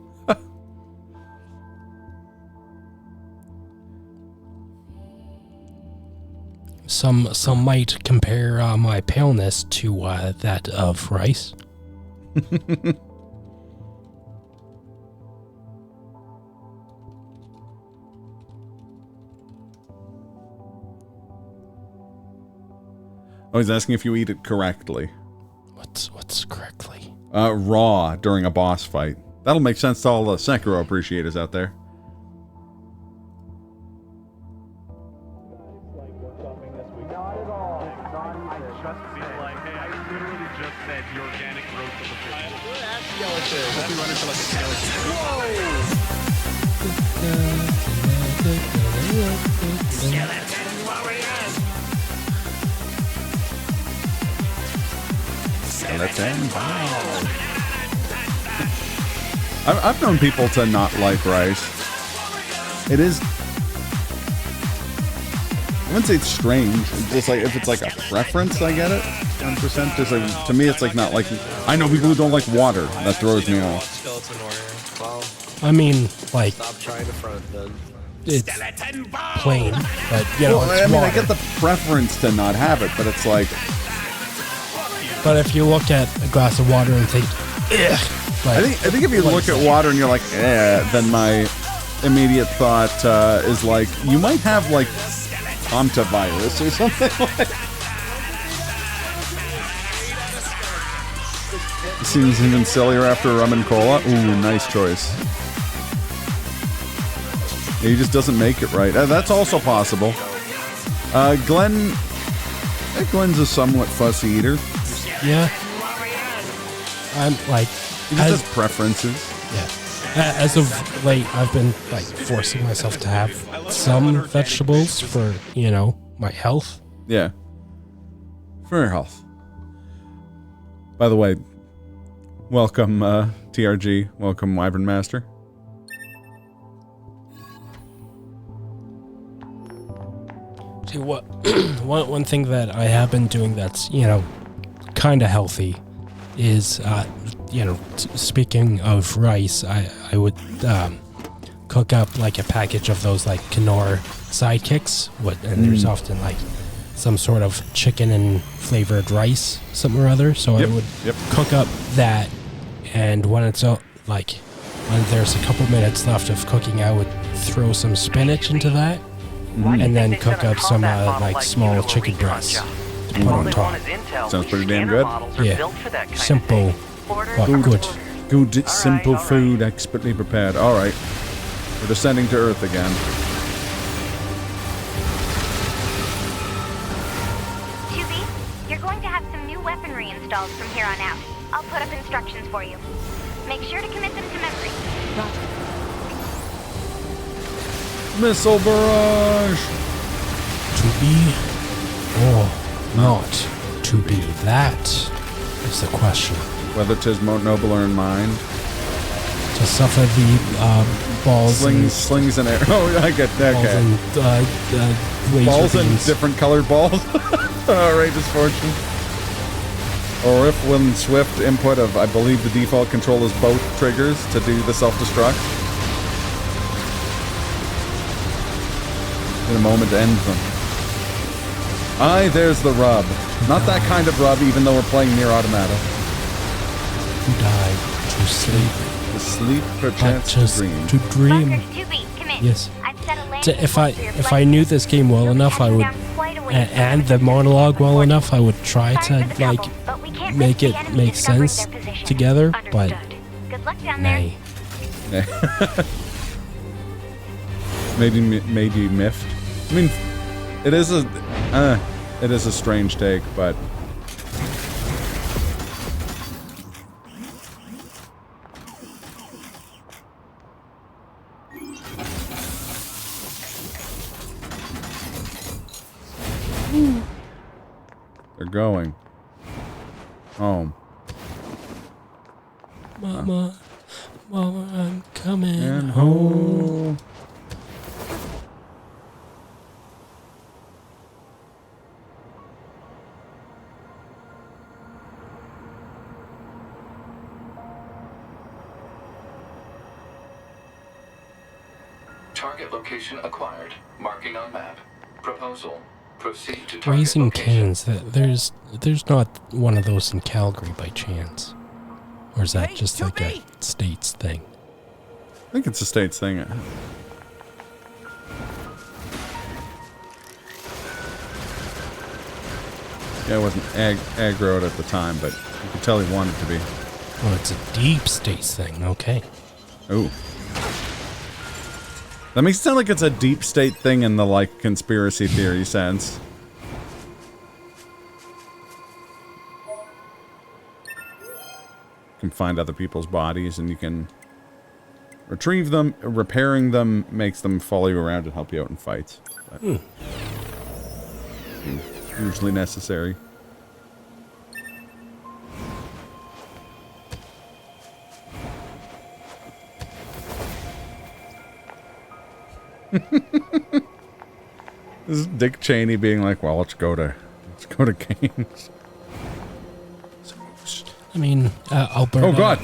Some might compare my paleness to that of rice. Oh, he's asking if you eat it correctly. What's correctly? Raw during a boss fight. That'll make sense to all the Sekiro appreciators out there. I've known people to not like rice. It is... I wouldn't say it's strange. It's just like, if it's like a preference, I get it. 100%. Just like, to me, it's like not like... I know people who don't like water. That throws me off. I mean, like, Stop trying to front then. it's plain, but you know, Well, it's I mean, water. I get the preference to not have it, but it's like... But if you look at a glass of water and think, ugh, like, I think if you look at water and you're like, then my immediate thought is like, you might have like hantavirus or something like. Seems even sillier after rum and cola. Ooh, nice choice. Yeah, he just doesn't make it right. That's also possible. Glenn's a somewhat fussy eater. yeah. I'm like, He just has preferences. yeah. As of late, I've been like forcing myself to have some vegetables for, you know, my health. Yeah. For your health. By the way, welcome, TRG. Welcome, Wyvern Master. See, what one thing that I have been doing that's, you know, kind of healthy is, you know, speaking of rice, I would cook up like a package of those like Knorr sidekicks. And there's often like some sort of chicken and flavored rice, something or other. So I would cook up that, and when it's like when there's a couple minutes left of cooking, I would throw some spinach into that, and then cook up some like small chicken breasts to put on top. Sounds pretty damn good. Yeah, simple but good. Good, simple food, expertly prepared. All right, we're descending to Earth again. 2B, you're going to have some new weaponry installed from here on out. I'll put up instructions for you. Make sure to commit them to memory. Missile barrage. To be or not to be, that is the question. Whether 'tis more nobler in mind. To suffer the balls slings and arrows. Oh, I get that. Okay. Balls and different colored balls. Outrageous fortune. Or if when swift input of, I believe the default control is both triggers to do the self-destruct. In a moment to end them. Aye, there's the rub. Not that kind of rub, even though we're playing Nier Automata. To die, to sleep. To sleep, perchance to dream. To dream. Yes. If I knew this game well enough, I would, and the monologue well enough, I would try to like make it make sense together. But nay. Maybe miffed. I mean, it is a strange take, but they're going home. Mama, I'm coming home. Target location acquired. Marking on map. Proposal. Proceed to target Raising location. Cane's. There's not one of those in Calgary by chance, or is that just like a States thing? I think it's a States thing. Yeah, it wasn't aggroed at the time, but you could tell he wanted to be. Oh, it's a deep States thing. Okay. Ooh. That makes it sound like it's a deep state thing in the, like, conspiracy theory sense. You can find other people's bodies and you can retrieve them. Repairing them makes them follow you around and help you out in fights. But usually necessary. This is Dick Cheney being like, well, let's go to Cane's. I mean, Alberta. Oh God!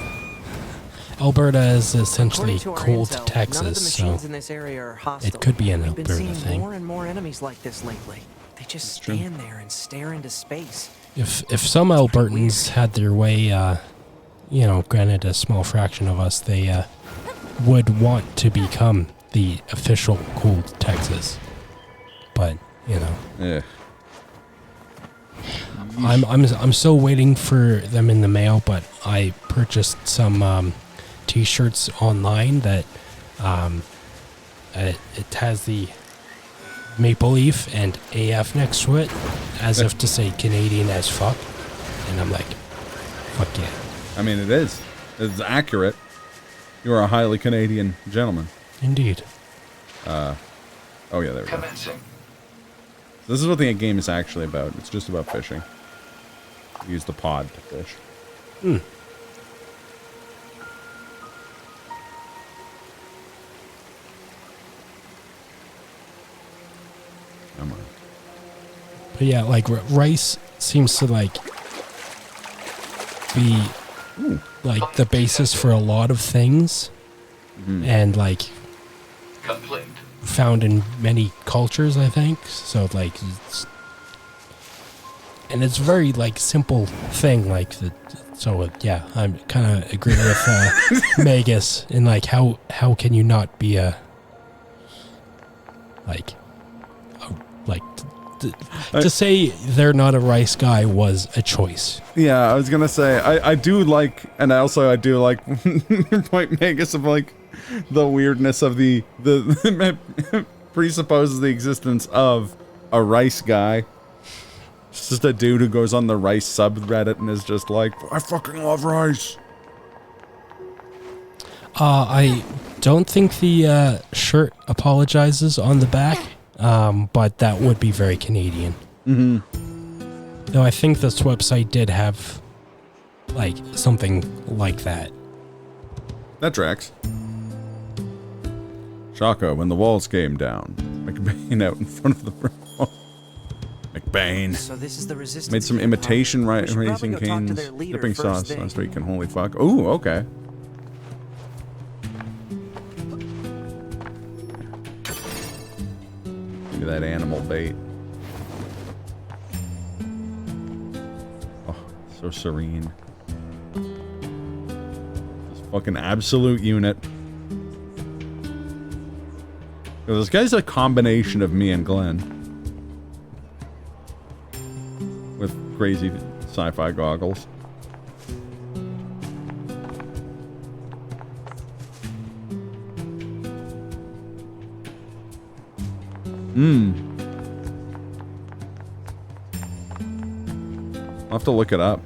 Alberta is essentially cold intel, Texas, none of the machines so in this area are hostile. it could be an We've been Alberta seeing thing. more and more enemies like this lately. They just stand there and stare into space. If some Albertans had their way, you know, granted a small fraction of us, they would want to become the official cold Texas. But you know, Yeah. I'm still waiting for them in the mail. But I purchased some T-shirts online that it has the maple leaf and AF next to it, as if to say Canadian as fuck. And I'm like, fuck yeah. I mean, it is. It's accurate. You are a highly Canadian gentleman. Indeed. Oh yeah, there we go. Commencing. This is what the game is actually about. It's just about fishing. Use the pod to fish. Hmm. Come on. But yeah, like rice seems to like be like the basis for a lot of things, and like complete. found in many cultures, I think. So like, it's very like simple thing. Like so yeah, I'm kind of agree with Magus in like how can you not be to say they're not a rice guy was a choice. Yeah, I was gonna say I do like, and also I do like your point, Magus, of like the weirdness of the presupposes the existence of a rice guy. It's just a dude who goes on the rice subreddit and is just like, I fucking love rice. I don't think the shirt apologizes on the back, but that would be very Canadian. Mm-hmm. Though I think this website did have like something like that. That tracks. Shaka, when the walls came down, McBain out in front of the room. McBain. So this is the resistance. Made some camp, imitation huh? We should probably raising go talk to canes, their leader dipping first sauce thing. last week, and holy fuck. Ooh, okay. Look at that animal bait. Oh, so serene. This fucking absolute unit. This guy's a combination of me and Glenn. With crazy sci-fi goggles. I'll have to look it up.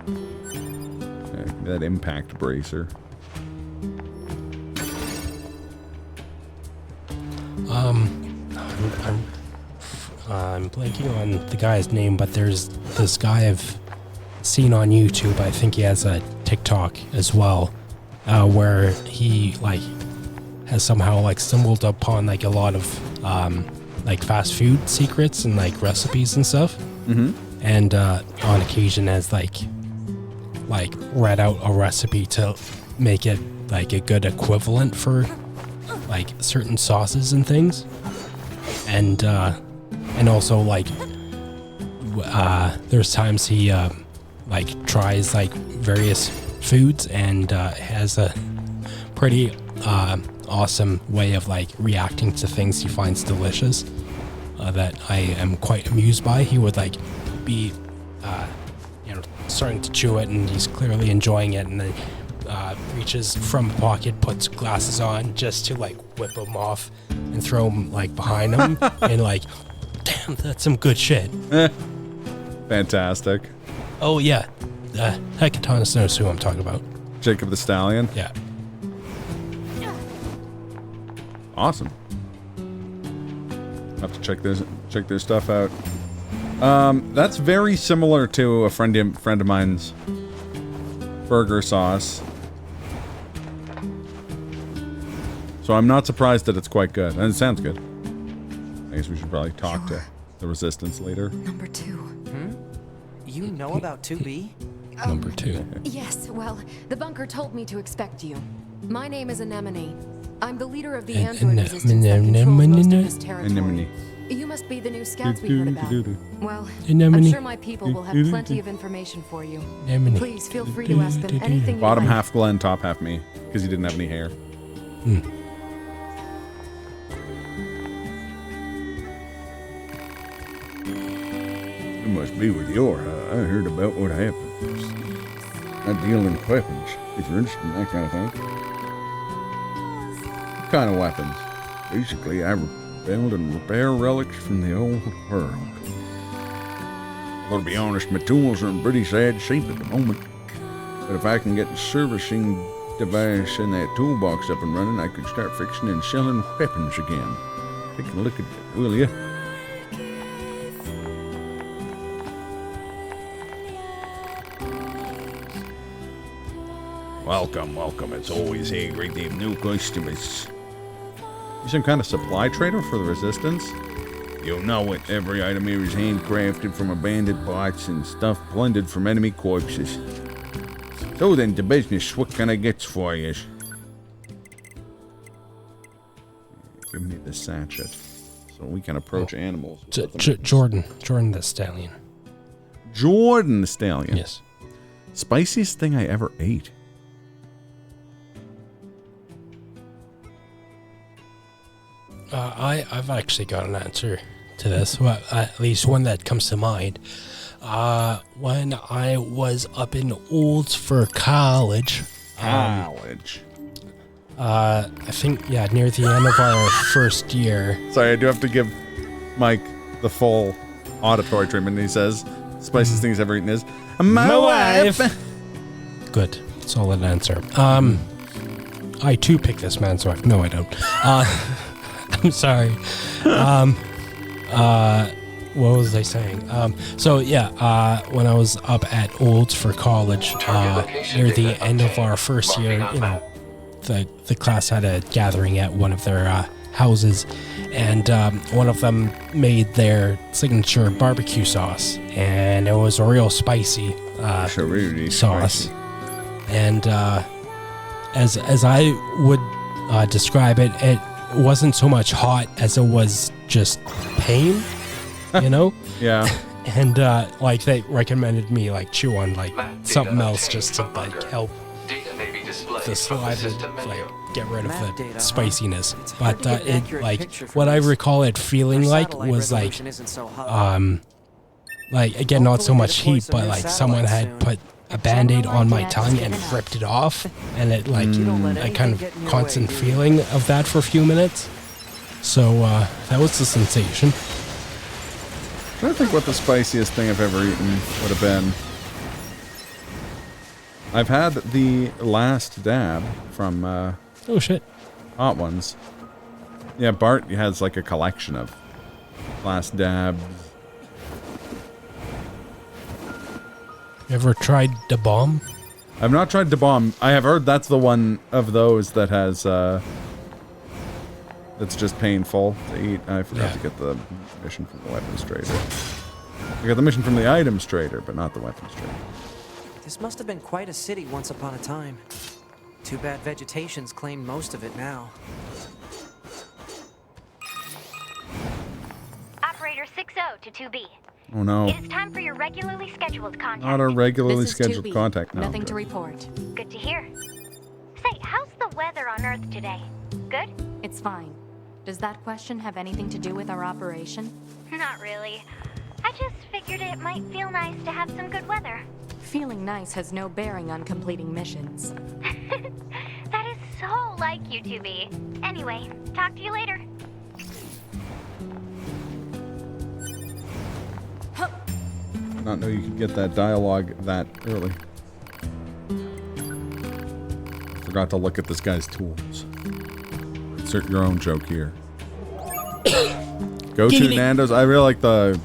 Okay, that impact bracer. I'm blanking on the guy's name, but there's this guy I've seen on YouTube. I think he has a TikTok as well, where he like has somehow like stumbled upon like a lot of like fast food secrets and like recipes and stuff. Mm-hmm. And on occasion has like read out a recipe to make it like a good equivalent for like certain sauces and things. And also like there's times he like tries like various foods and has a pretty awesome way of like reacting to things he finds delicious that I am quite amused by. He would like be starting to chew it and he's clearly enjoying it, and then reaches from a pocket, puts glasses on just to like whip them off and throw them like behind him and like, damn, that's some good shit. Fantastic. Oh yeah, Hecatonis knows who I'm talking about. Jacob the Stallion. Yeah. Awesome. Have to check their stuff out. That's very similar to a friend of mine's burger sauce. So I'm not surprised that it's quite good. And it sounds good. I guess we should probably talk to the Resistance later. Number 2. You know about 2B? Number 2. Yes, well, the bunker told me to expect you. My name is Anemone. I'm the leader of the An- android an- resistance that controls most of this territory. Anemone. You must be the new scouts we heard about. Well, Anemone. I'm sure my people will have plenty of information for you. Anemone. Please feel free to ask them anything you Bottom like. half Glenn, top half me. Because he didn't have any hair. It must be with your, I heard about what happened. I deal in weapons, if you're interested in that kind of thing. What kind of weapons? Basically, I build and repair relics from the old world. Well, to be honest, my tools are in pretty sad shape at the moment. But if I can get the servicing device in that toolbox up and running, I could start fixing and selling weapons again. Take a look at that, will you? Welcome, welcome. It's always a great day of new customers. You some kind of supply trader for the Resistance? You know it. Every item here is handcrafted from abandoned parts and stuff plundered from enemy corpses. So then, to business, what can I get for you? Give me the sachet. So we can approach animals. Jordan the stallion. Jordan the stallion. Yes. Spiciest thing I ever ate. I've actually got an answer to this. Well, at least one that comes to mind. When I was up in Olds for college. I think, yeah, near the end of our first year. Sorry, I do have to give Mike the full auditory treatment. He says, spiciest thing he's ever eaten is my wife. Good. Solid answer. I too picked this man's wife. No, I don't. I'm sorry. What was I saying? So yeah, when I was up at Olds for college, near the end of our first year, you know, the class had a gathering at one of their houses, and one of them made their signature barbecue sauce, and it was a real spicy sauce. And as I would describe it, it wasn't so much hot as it was just pain, you know? Yeah. And like they recommended me like chew on like something else just to like help the saliva like get rid of the spiciness. But it like what I recall it feeling like was like again not so much heat, but like someone had put a band-aid on my tongue and ripped it off, and it like a kind of constant feeling of that for a few minutes. So that was the sensation. I don't think what the spiciest thing I've ever eaten would have been. I've had the last dab from oh shit, Hot Ones. Yeah, Bart has like a collection of last dabs. You ever tried Da Bomb? I've not tried Da Bomb. I have heard that's the one of those that has that's just painful to eat. I forgot to get the mission from the weapons trader. I got the mission from the items trader, but not the weapons trader. This must have been quite a city once upon a time. Too bad vegetation's claimed most of it now. Operator 60 to 2B. Oh no. It is time for your regularly scheduled contact. Not a regularly This is scheduled 2B. contact. No, Nothing to report. Good to hear. Say, how's the weather on Earth today? Good? It's fine. Does that question have anything to do with our operation? Not really. I just figured it might feel nice to have some good weather. Feeling nice has no bearing on completing missions. That is so like you, 2B. Anyway, talk to you later. Not know you could get that dialogue that early. Forgot to look at this guy's tools. Insert your own joke here. Go to Nando's. I really like the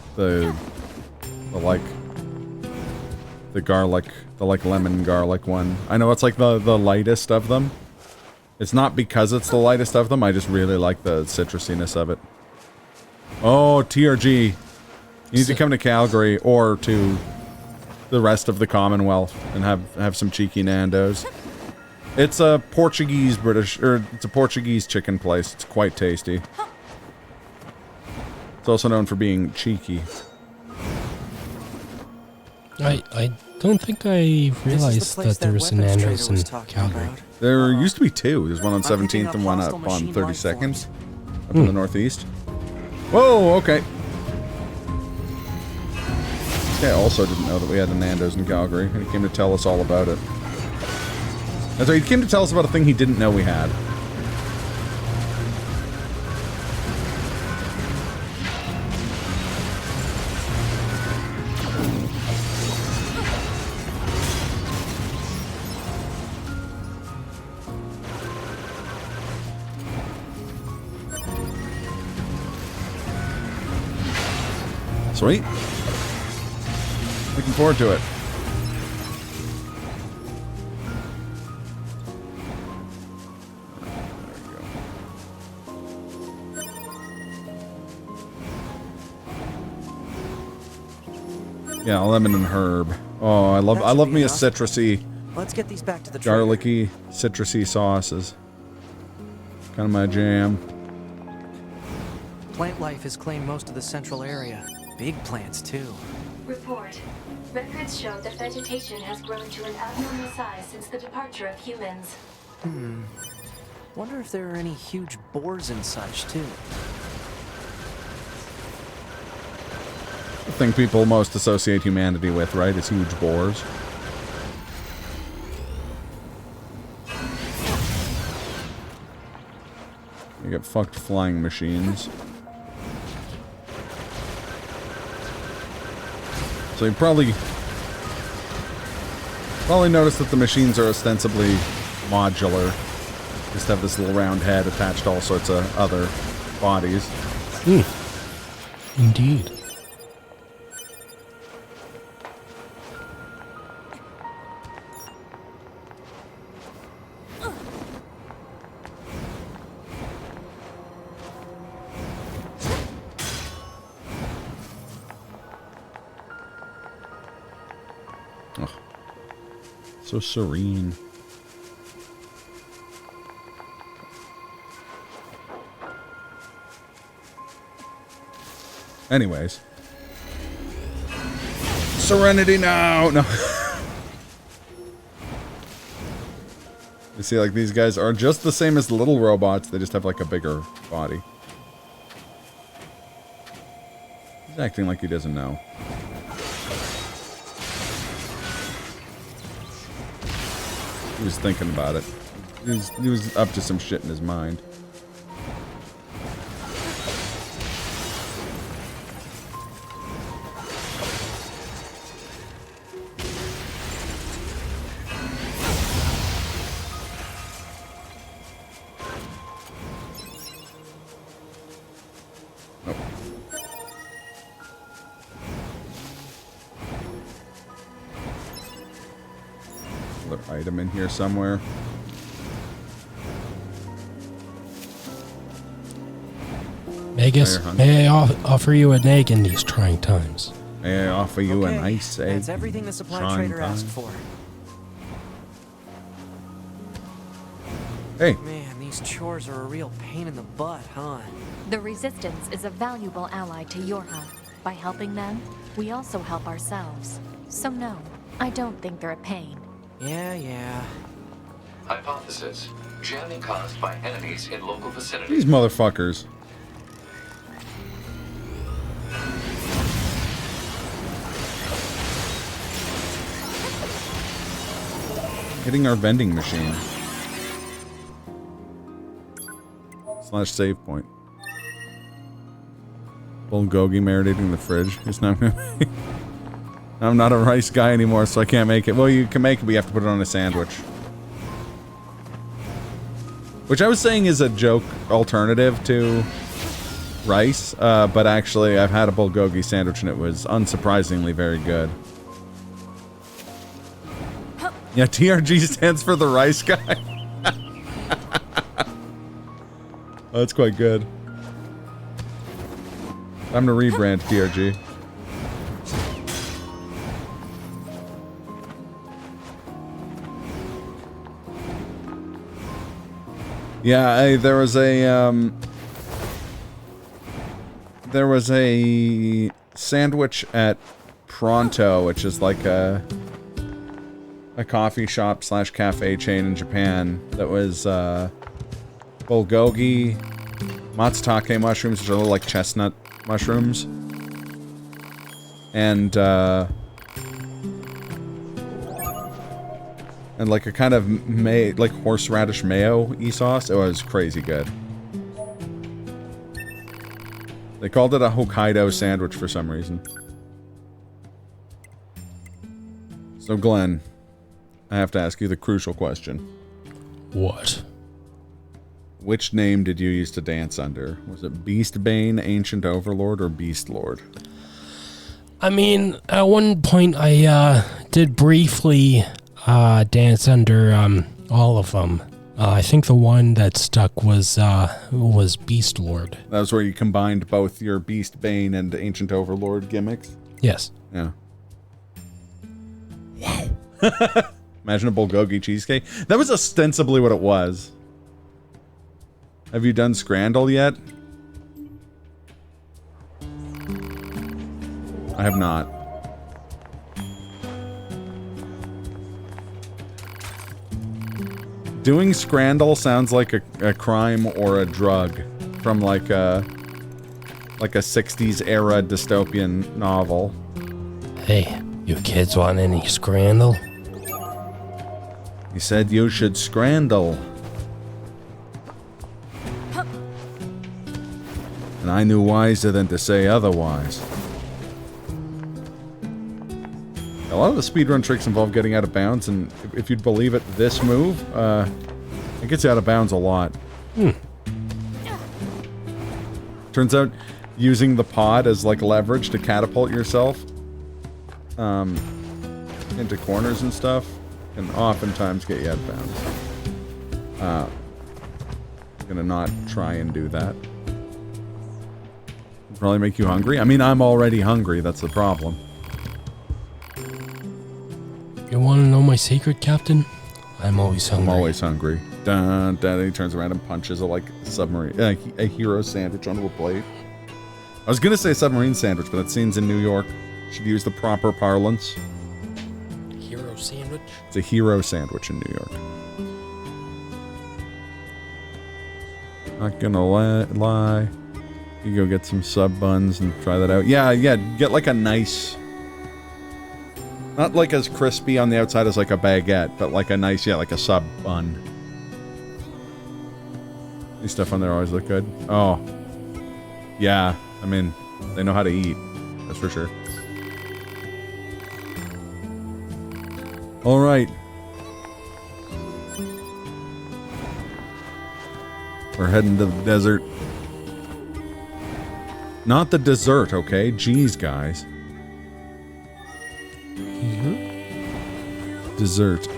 garlic, the like lemon garlic one. I know it's like the lightest of them. It's not because it's the lightest of them. I just really like the citrusiness of it. Oh, TRG. You need to come to Calgary or to the rest of the Commonwealth and have some cheeky Nando's. It's a Portuguese chicken place. It's quite tasty. It's also known for being cheeky. I don't think I realized that there was a Nando's in Calgary. There used to be two. There's one on 17th and one up on 32nd. Up in the northeast. Whoa, okay. I also didn't know that we had a Nando's in Calgary, and he came to tell us all about it. And so he came to tell us about a thing he didn't know we had. Sweet. Looking forward to it. Yeah, lemon and herb. Oh, I love me a citrusy. Let's get these back to the garlicky, citrusy sauces. Kind of my jam. Plant life has claimed most of the central area. Big plants, too. Report. Records show that vegetation has grown to an abnormal size since the departure of humans. Wonder if there are any huge boars and such, too. The thing people most associate humanity with, right, is huge boars. You get fucked flying machines. So you probably noticed that the machines are ostensibly modular. Just have this little round head attached to all sorts of other bodies. Indeed. So serene. Anyways. Serenity now! No. You see, like, these guys are just the same as the little robots. They just have, like, a bigger body. He's acting like he doesn't know. He was thinking about it. He was up to some shit in his mind. Item in here somewhere. Vegas, may I offer you an egg in these trying times? May I offer you a nice egg? That's everything the supply trader asked for. Hey. Man, these chores are a real pain in the butt, huh? The Resistance is a valuable ally to your hub. By helping them, we also help ourselves. So no, I don't think they're a pain. Yeah. Hypothesis. Jamming caused by enemies in local vicinity. These motherfuckers. Hitting our vending machine. / save point. Bulgogi marinating the fridge. It's not gonna be. I'm not a rice guy anymore, so I can't make it. Well, you can make it, but you have to put it on a sandwich. Which I was saying is a joke alternative to rice, but actually I've had a bulgogi sandwich and it was unsurprisingly very good. Yeah, TRG stands for the rice guy. Oh, that's quite good. Time to rebrand TRG. Yeah, there was a sandwich at Pronto, which is like a coffee shop / cafe chain in Japan that was bulgogi, matsutake mushrooms, which are little like chestnut mushrooms, and like a kind of like horseradish mayo-y sauce. It was crazy good. They called it a Hokkaido sandwich for some reason. So Glenn, I have to ask you the crucial question. What? Which name did you use to dance under? Was it Beastbane, Ancient Overlord, or Beast Lord? I mean, at one point I did briefly dance under all of them. I think the one that stuck was Beast Lord. That was where you combined both your Beastbane and Ancient Overlord gimmicks? Yes. Yeah. Wow. Imagine a bulgogi cheesecake. That was ostensibly what it was. Have you done Scrandle yet? I have not. Doing Scrandle sounds like a crime or a drug from like a 60s era dystopian novel. Hey, you kids want any Scrandle? He said you should Scrandle. And I knew wiser than to say otherwise. A lot of the speedrun tricks involve getting out of bounds, and if you'd believe it, this move, it gets you out of bounds a lot. Turns out, using the pod as like leverage to catapult yourself into corners and stuff can oftentimes get you out of bounds. I'm gonna not try and do that. It'll probably make you hungry. I mean, I'm already hungry, that's the problem. You want to know my secret, Captain? I'm always hungry. I'm always hungry. Dun, dun, he turns around and punches a submarine, a hero sandwich onto a plate. I was gonna say submarine sandwich, but that scene's in New York. Should use the proper parlance. Hero sandwich? It's a hero sandwich in New York. Not gonna lie. You go get some sub buns and try that out. Yeah, get like a nice... Not like as crispy on the outside as like a baguette, but like a nice, like a sub bun. These stuff on there always look good. Oh. Yeah, I mean, they know how to eat. That's for sure. Alright. We're heading to the desert. Not the dessert, okay? Jeez, guys. Dessert.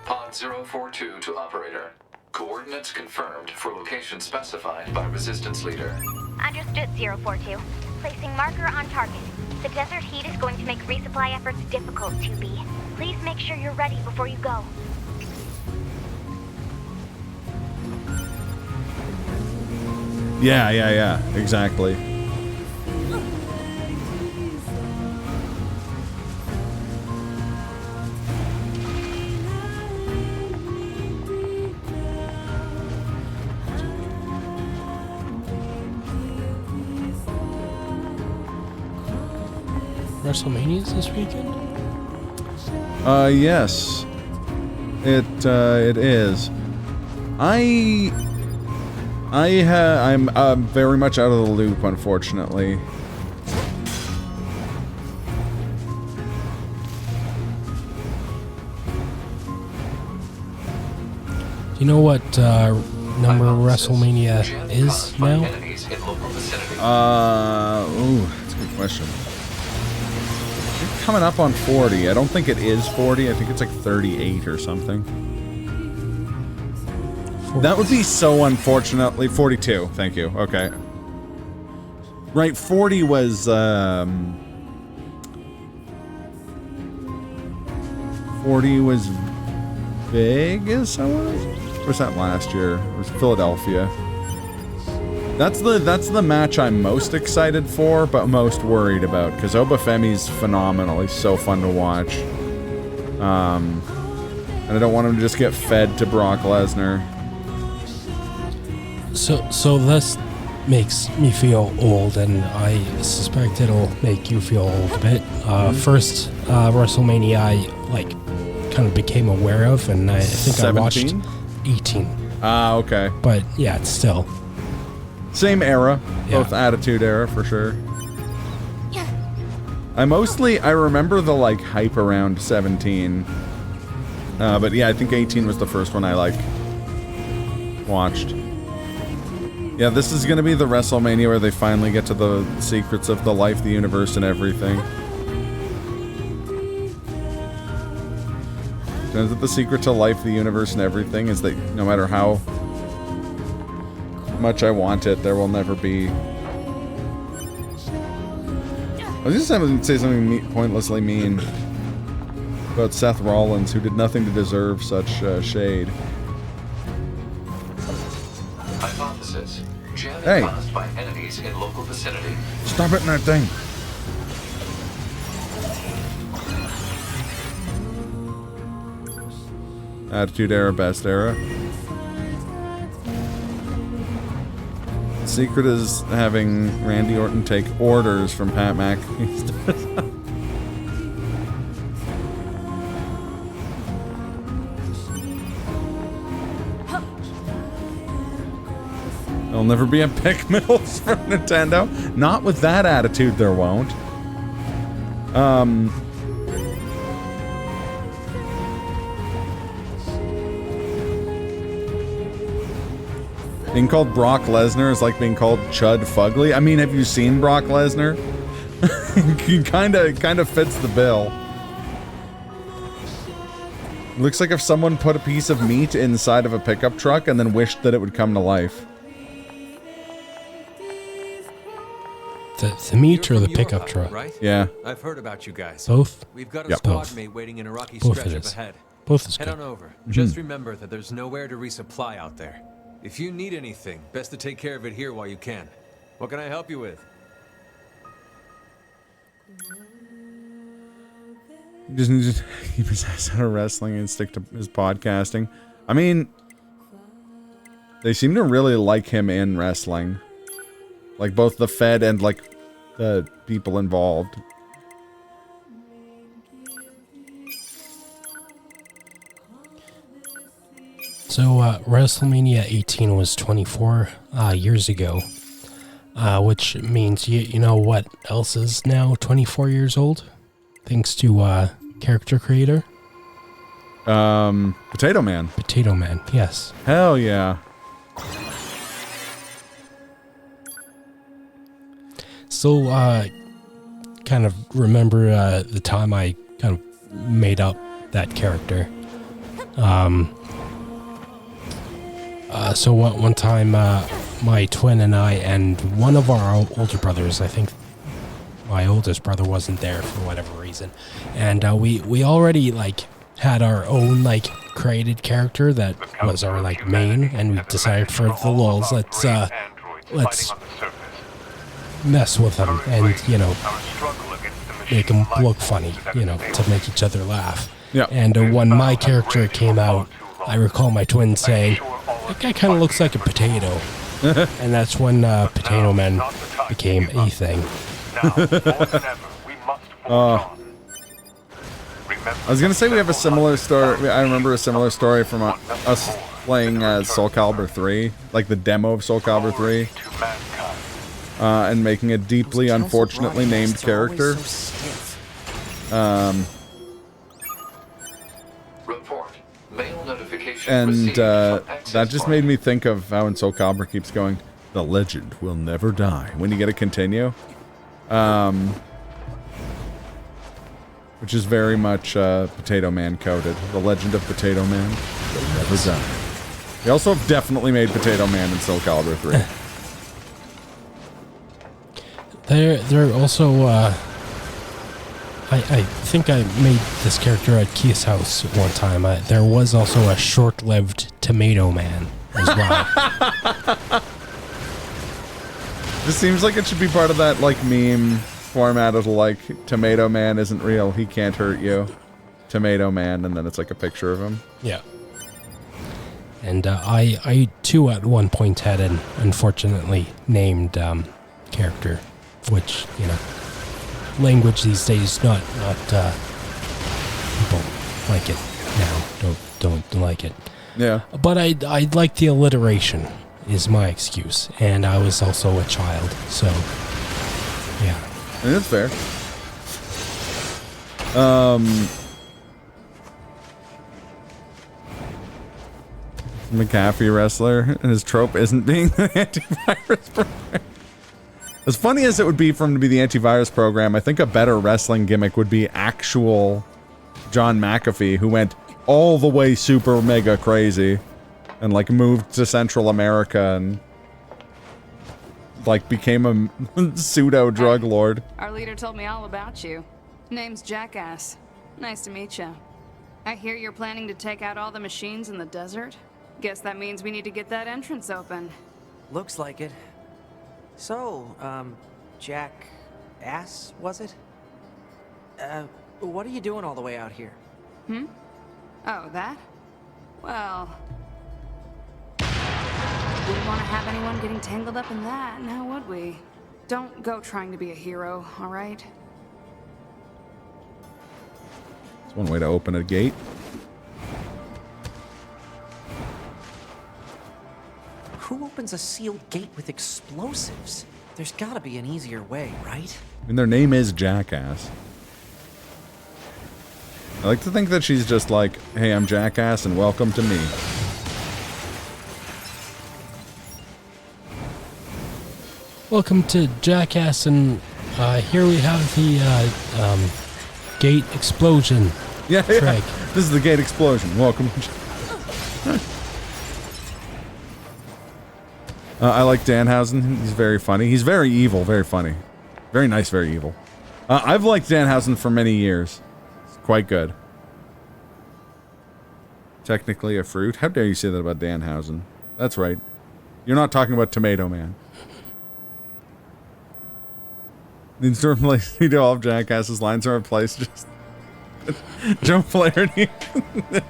Pod 042 to operator. Coordinates confirmed for location specified by Resistance Leader. Understood, 042. Placing marker on target. The desert heat is going to make resupply efforts difficult, 2B. Please make sure you're ready before you go. Yeah, exactly. WrestleMania's this weekend? Yes. It is. I'm very much out of the loop, unfortunately. Do you know what number WrestleMania is now? That's a good question. It's coming up on 40. I don't think it is 40. I think it's like 38 or something. 40. That would be so unfortunately 42. Thank you. Okay. Right, 40 was 40 was Vegas, I was? Or was that last year? It was Philadelphia. That's the match I'm most excited for, but most worried about, because Obafemi's phenomenal. He's so fun to watch. And I don't want him to just get fed to Brock Lesnar. So this makes me feel old, and I suspect it'll make you feel old a bit. First WrestleMania I kind of became aware of, and I think 17? I watched 18. Ah, okay. But yeah, it's still same era, yeah. Both Attitude Era for sure. I remember the hype around 17. But yeah, I think 18 was the first one I watched. Yeah, this is gonna be the WrestleMania where they finally get to the secrets of the life, the universe, and everything. Turns out the secret to life, the universe, and everything is that no matter how much I want it, there will never be... I was just going to say something pointlessly mean about Seth Rollins, who did nothing to deserve such shade. Hypothesis. Jamming Hey. caused by enemies in local vicinity. Stop hitting that thing. Attitude era, best era. Secret is having Randy Orton take orders from Pat McAfee. There'll never be a pick Mills from Nintendo. Not with that attitude, there won't. Being called Brock Lesnar is like being called Chud Fugly. I mean, have you seen Brock Lesnar? He kind of fits the bill. Looks like if someone put a piece of meat inside of a pickup truck and then wished that it would come to life. The meat or the pickup truck? Right? Yeah. I've heard about you guys. Both? We've got a Yep. squad Both. mate waiting in a rocky Both stretch it up is. ahead. Both is Head good. on over. Just remember that there's nowhere to resupply out there. If you need anything, best to take care of it here while you can. What can I help you with? He just needs to keep his ass out of wrestling and stick to his podcasting. I mean, they seem to really like him in wrestling. Like both the Fed and like the people involved. So, WrestleMania 18 was 24 years ago, which means you know what else is now 24 years old, thanks to character creator Potato Man. Potato Man. Yes. Hell yeah. So, kind of remember the time I kind of made up that character. So one time, my twin and I and one of our older brothers, I think my oldest brother wasn't there for whatever reason, and we already like had our own like created character that was our like main, and we decided for the lulz, let's mess with him and, you know, make him look funny, you know, to make each other laugh. Yeah. And when my character came out, I recall my twin saying, "That guy kind of looks like a potato." And that's when Potato Man became a thing. I was gonna say we have a similar story. I remember a similar story from us playing Soul Calibur 3, like the demo of Soul Calibur 3, and making a deeply unfortunately named character. Report. Mail notification And received from that access just point. made me think of how in Soul Calibur keeps going, "The legend will never die." When you get to continue, which is very much Potato Man coded. The legend of Potato Man will never die. They also have definitely made Potato Man in Soul Calibur 3. They're also, I think I made this character at Keith's house one time. There was also a short-lived Tomato Man as well. This seems like it should be part of that like meme format of like Tomato Man isn't real, he can't hurt you. Tomato Man, and then it's like a picture of him. Yeah. And I too at one point had an unfortunately named character, which, you know, language these days not people like it now. Don't like it. Yeah. But I like the alliteration is my excuse, and I was also a child, so yeah. And that's fair. McAfee wrestler, and his trope isn't being the antivirus program. As funny as it would be for him to be the antivirus program, I think a better wrestling gimmick would be actual John McAfee, who went all the way super mega crazy and like moved to Central America and like became a pseudo drug lord. Our leader told me all about you. Name's Jackass. Nice to meet you. I hear you're planning to take out all the machines in the desert. Guess that means we need to get that entrance open. Looks like it. So, Jack Ass, was it? What are you doing all the way out here? Oh, that? Well... wouldn't want to have anyone getting tangled up in that, now would we? Don't go trying to be a hero, alright? It's one way to open a gate. Who opens a sealed gate with explosives? There's gotta be an easier way, right? I mean, their name is Jackass. I like to think that she's just like, hey, I'm Jackass and welcome to me. Welcome to Jackass, and here we have the gate explosion. Yeah. This is the gate explosion. Welcome. I like Danhausen. He's very funny. He's very evil, very funny. Very nice, very evil. I've liked Danhausen for many years. It's quite good. Technically a fruit? How dare you say that about Danhausen? That's right. You're not talking about Tomato Man. These are replaced. You do all of Jackass's lines are replaced. Just Joe Flaherty,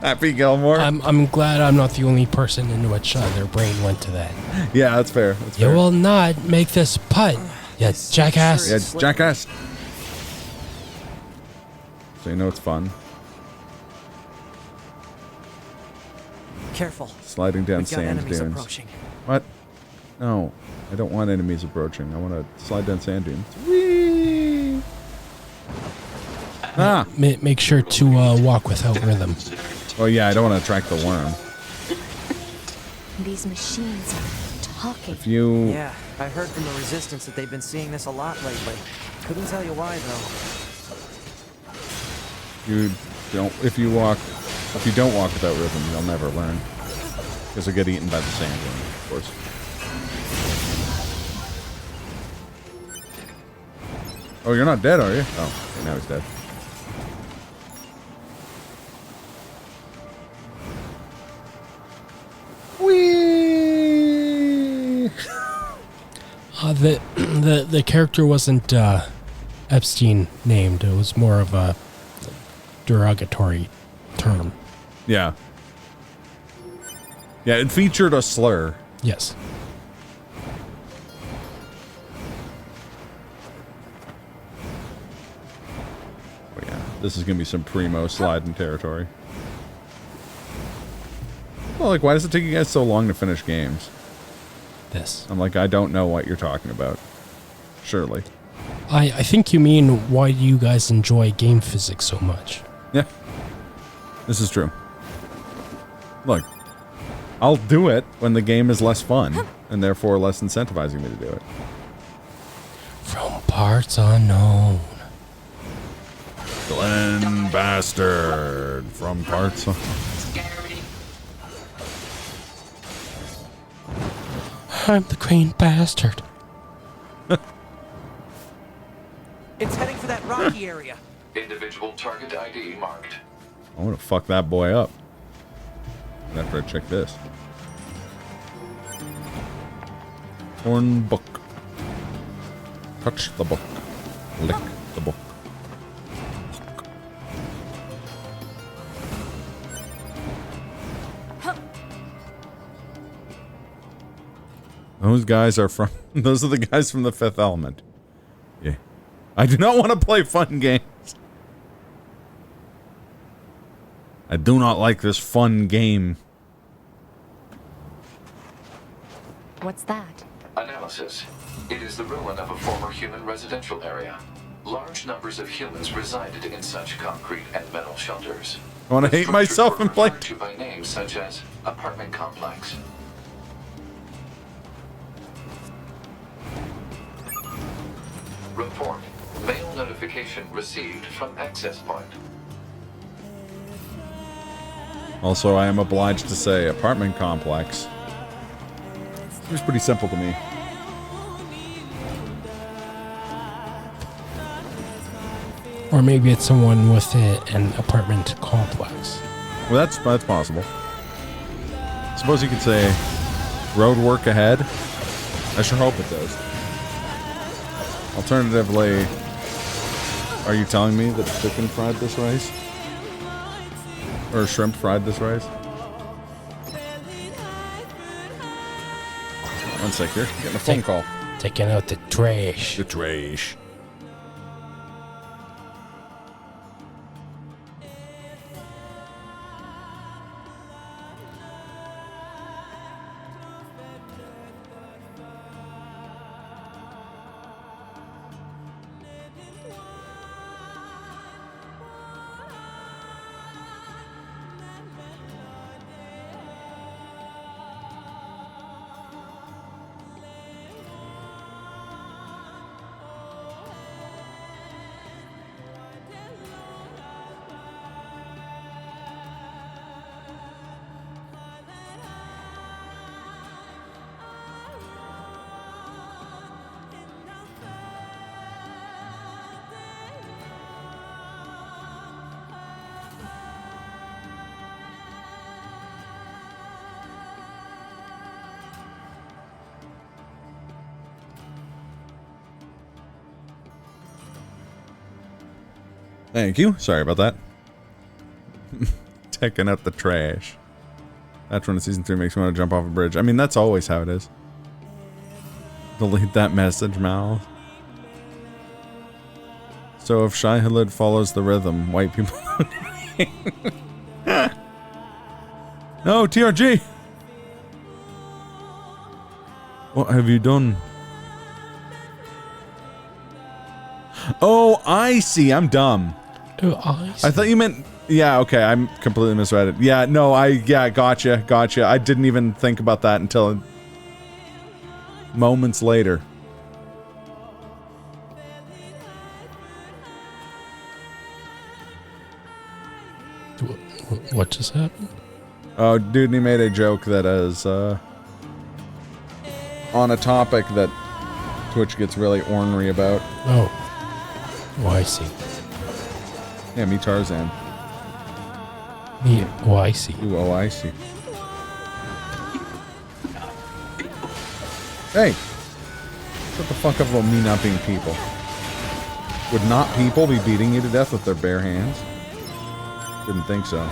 Happy Gilmore. I'm glad I'm not the only person in which their brain went to that. Yeah, that's fair. That's You fair. will not make this putt. Yeah, Jackass. Yeah, Jackass. So you know it's fun. Careful. Sliding down We've got sand enemies dunes. approaching. What? No, I don't want enemies approaching. I want to slide down sand dunes. Whee! Ah! Make sure to walk without rhythm. Oh yeah, I don't want to attract the worm. These machines are talking. If you... Yeah, I heard from the Resistance that they've been seeing this a lot lately. Couldn't tell you why, though. If you don't walk without rhythm, you'll never learn. Because you'll get eaten by the sand worm, of course. Oh, you're not dead, are you? Oh, okay, now he's dead. Whee! The character wasn't Epstein named. It was more of a derogatory term. Yeah. Yeah, it featured a slur. Yes. Oh yeah, this is gonna be some primo sliding territory. Well, like, why does it take you guys so long to finish games? This. I'm like, I don't know what you're talking about. Surely. I think you mean, why do you guys enjoy game physics so much? Yeah. This is true. Look, I'll do it when the game is less fun, and therefore less incentivizing me to do it. From parts unknown. Glenn Bastard from parts unknown. I'm the Green Bastard. It's heading for that rocky area. Individual target ID marked. I want to fuck that boy up. After I check this. Horn book. Touch the book. Lick the book. Those guys are from... Those are the guys from the Fifth Element. Yeah. I do not want to play fun games. I do not like this fun game. What's that? Analysis. It is the ruin of a former human residential area. Large numbers of humans resided in such concrete and metal shelters. I want to hate myself and play... To by names such as apartment complex. Report. Mail notification received from access point. Also, I am obliged to say, apartment complex. Seems pretty simple to me. Or maybe it's someone with an apartment complex. Well, that's possible. Suppose you could say, road work ahead. I sure hope it does. Alternatively, are you telling me that chicken fried this rice? Or shrimp fried this rice? One sec here. Getting a phone call. Taking out the trash. The trash. Thank you. Sorry about that. Taking out the trash. That's when season 3 makes me want to jump off a bridge. I mean, that's always how it is. Delete that message, Mal. So if Shai Hulud follows the rhythm, white people... No, TRG! What have you done? Oh, I see. I'm dumb. Oh, I see. I thought you meant... Yeah, okay, I'm completely misread it. Yeah, no, gotcha. I didn't even think about that until moments later. What just happened? Oh, dude, he made a joke that is, on a topic that Twitch gets really ornery about. Oh. Oh, I see. Yeah, me Tarzan. Yeah, oh, I see. Ooh, oh, I see. Hey! Shut the fuck up about me not being people. Would not people be beating you to death with their bare hands? Didn't think so.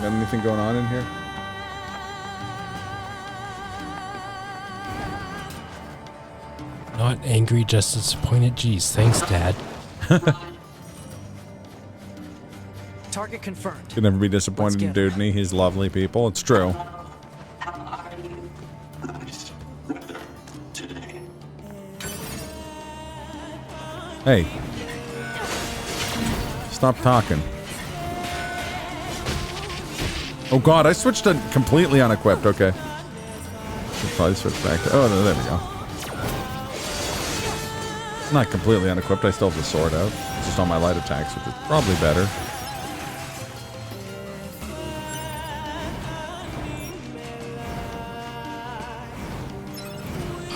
Got anything going on in here? Not angry, just disappointed. Geez, thanks, Dad. Target confirmed. Could never be disappointed in Dudney. He's lovely people. It's true. Hey. Stop talking. Oh god, I switched to completely unequipped. Okay. Should probably switch back to... Oh, no, there we go. Not completely unequipped. I still have the sword out. It's just on my light attacks, which is probably better.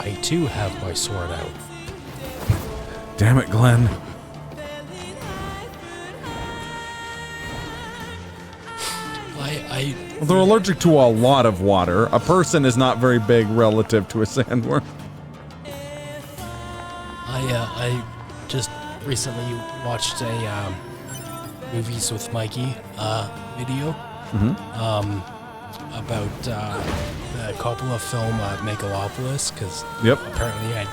I too have my sword out. Damn it, Glenn. Well, they're allergic to a lot of water. A person is not very big relative to a sandworm. I just recently watched a Movies with Mikey video about the Coppola film Megalopolis, because apparently I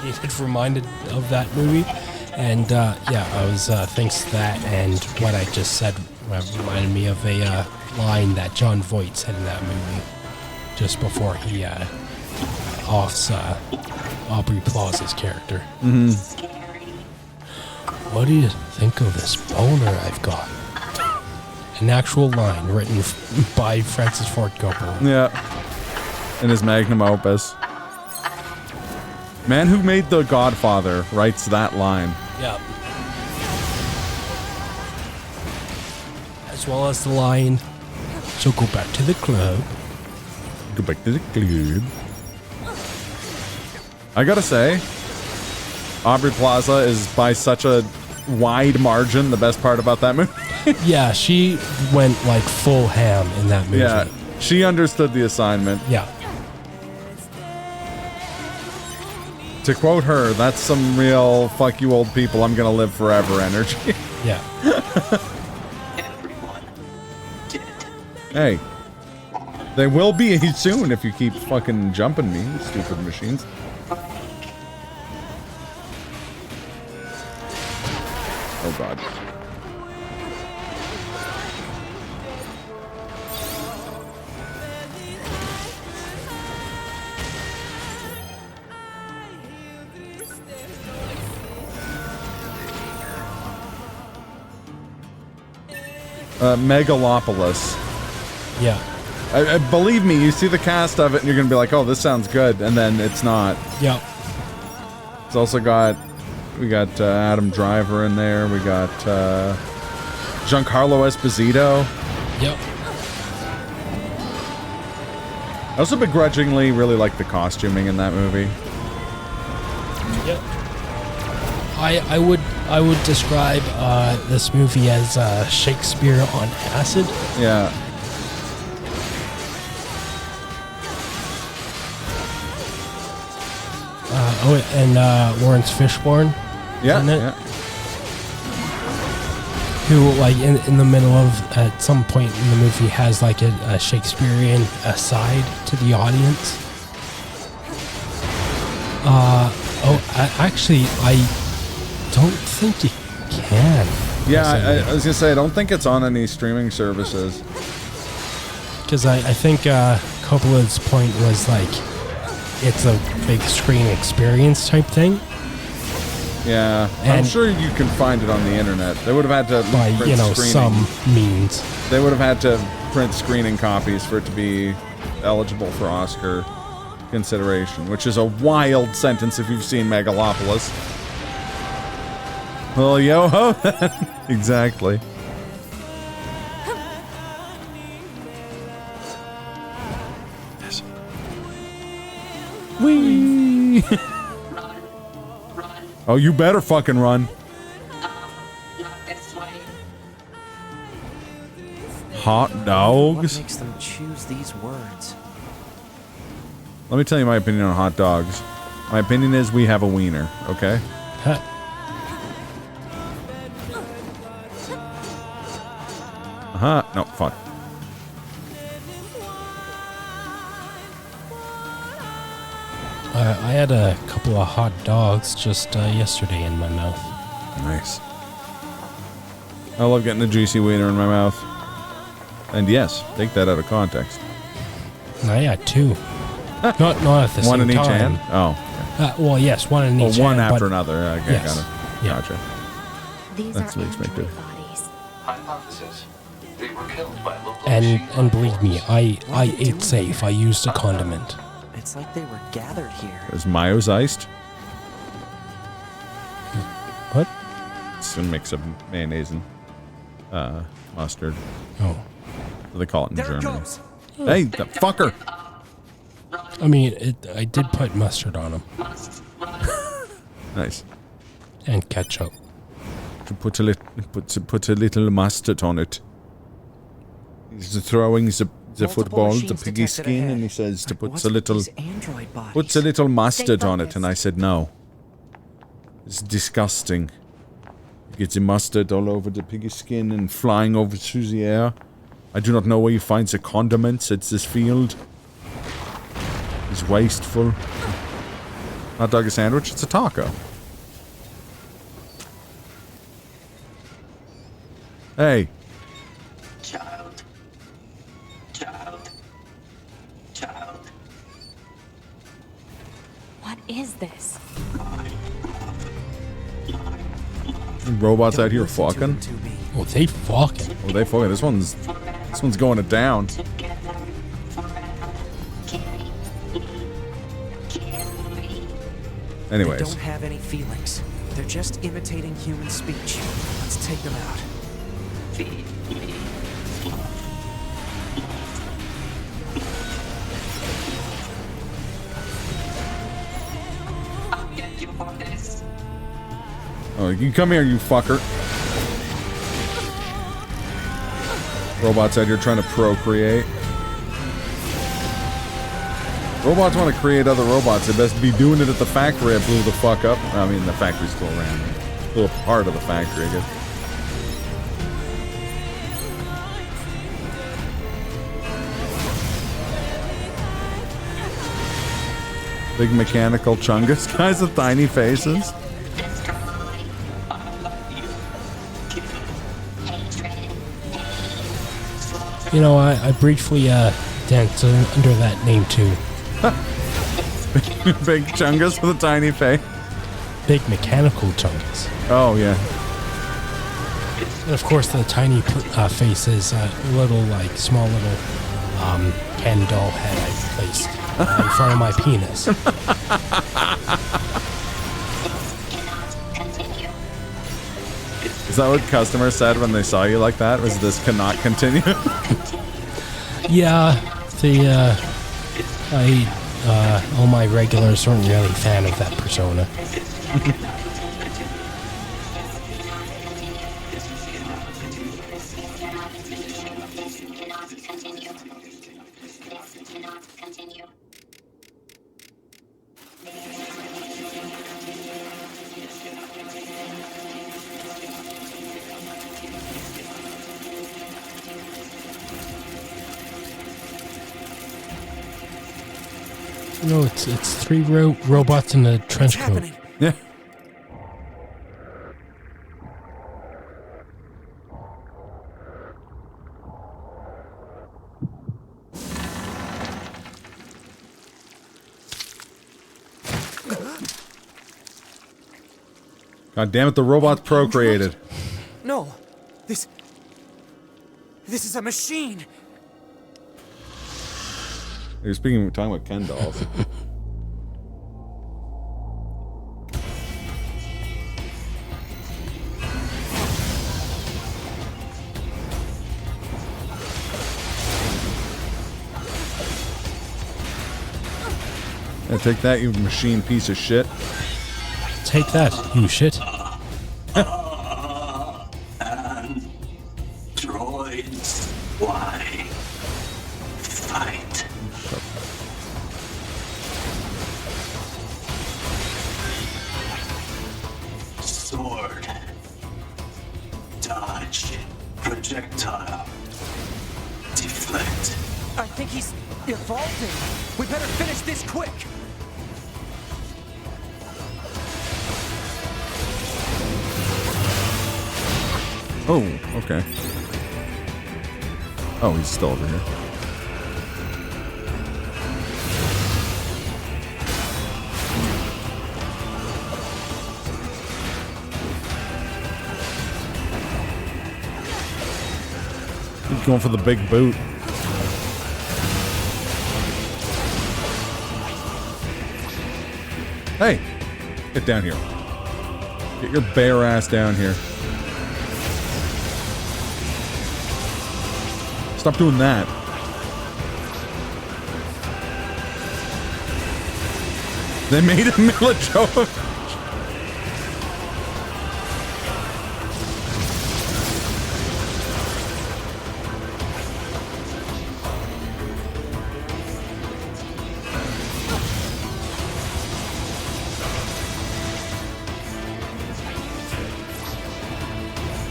needed reminded of that movie, and yeah, I was thanks to that and what I just said reminded me of a line that John Voight said in that movie just before he offs Aubrey Plaza's character. What do you think of this boner I've got? An actual line written by Francis Ford Coppola. Yeah. In his magnum opus. Man who made The Godfather writes that line. Yep. As well as the line, So go back to the club. Go back to the club. I gotta say, Aubrey Plaza is by such a wide margin the best part about that movie. Yeah, she went like full ham in that movie. Yeah, she understood the assignment. Yeah. To quote her, that's some real fuck you old people, I'm gonna live forever energy. Yeah. Hey, they will be soon if you keep fucking jumping me, you stupid machines. Oh god. Megalopolis. Yeah. Believe me, you see the cast of it and you're gonna be like, oh, this sounds good, and then it's not. Yep. It's also got, we got Adam Driver in there, we got Giancarlo Esposito. Yep. I also begrudgingly really like the costuming in that movie. Yep. I would describe this movie as Shakespeare on acid. Yeah. And Lawrence Fishburne. Yeah. In it, yeah. who, like, in the middle of, at some point in the movie, has like a Shakespearean aside to the audience. Actually, I don't think you can. Yeah, I was gonna say, I don't think it's on any streaming services. Because I think Coppola's point was like, it's a big screen experience type thing. Yeah, And I'm sure you can find it on the internet. They would have had to by, print you know, screening. some means. They would have had to print screening copies for it to be eligible for Oscar consideration, which is a wild sentence if you've seen Megalopolis. Well, yo-ho then. Exactly. Yes. Whee! Oh, you better fucking run. Hot dogs? What makes them choose these words? Let me tell you my opinion on hot dogs. My opinion is we have a wiener, okay? Huh. No, fuck. I had a couple of hot dogs just yesterday in my mouth. Nice. I love getting a juicy wiener in my mouth. And yes, take that out of context. I had two. not at the same time. One in each hand? Oh. Well, yes, one in each one hand. after but another. Okay, yes. got it. Yeah. Gotcha. These That's to are be expected. bodies. Hypothesis. They were killed by local And believe me, I ate safe. I used a condiment. It's like they were gathered here. Is Mayo's iced? What? It's a mix of mayonnaise and mustard. Oh. So they call it in There it Germany. goes. Hey, the fucker! I mean, I did put mustard on them. Nice. And ketchup. To put a little mustard on it. He's throwing the football, the machines piggy detected skin, ahead. and he says to put What's a with little these android bodies? puts a little mustard on it, focused. and I said no. It's disgusting. You get the mustard all over the piggy skin and flying over through the air. I do not know where you find the condiments at this field. It's wasteful. Hot dog a sandwich? It's a taco. Hey. Child. What is this? Robots out here fucking. Oh, they fucking. Oh, they fucking. This one's going to town. They Anyways. don't have any feelings. They're just imitating human speech. Let's take them out. Oh, you come here, you fucker. Robots out here trying to procreate. Robots want to create other robots. They best be doing it at the factory. I blew the fuck up. I mean, the factory's still around. A little part of the factory, I guess. Big mechanical chungus guys with tiny faces. You know, I briefly danced under that name too. Big chungus with a tiny face. Big mechanical chungus. Oh, yeah. And of course, the tiny face is a little, like, small little Ken doll head I placed in front of my penis. Is that what customers said when they saw you like that? Was this cannot continue? Yeah, all my regulars weren't really a fan of that persona. No, it's three robots in a trench coat. Yeah. God damn it, the robots procreated. No, this is a machine. We're talking about Ken dolls. Yeah, take that, you machine piece of shit. Take that, you shit. Androids, why fight? Sword, dodge, projectile, deflect. I think he's evolving. We better finish this quick. Oh, okay. Oh, he's still over here. He's going for the big boot. Hey, get down here. Get your bare ass down here. Stop doing that. They made a Mila Jovovich.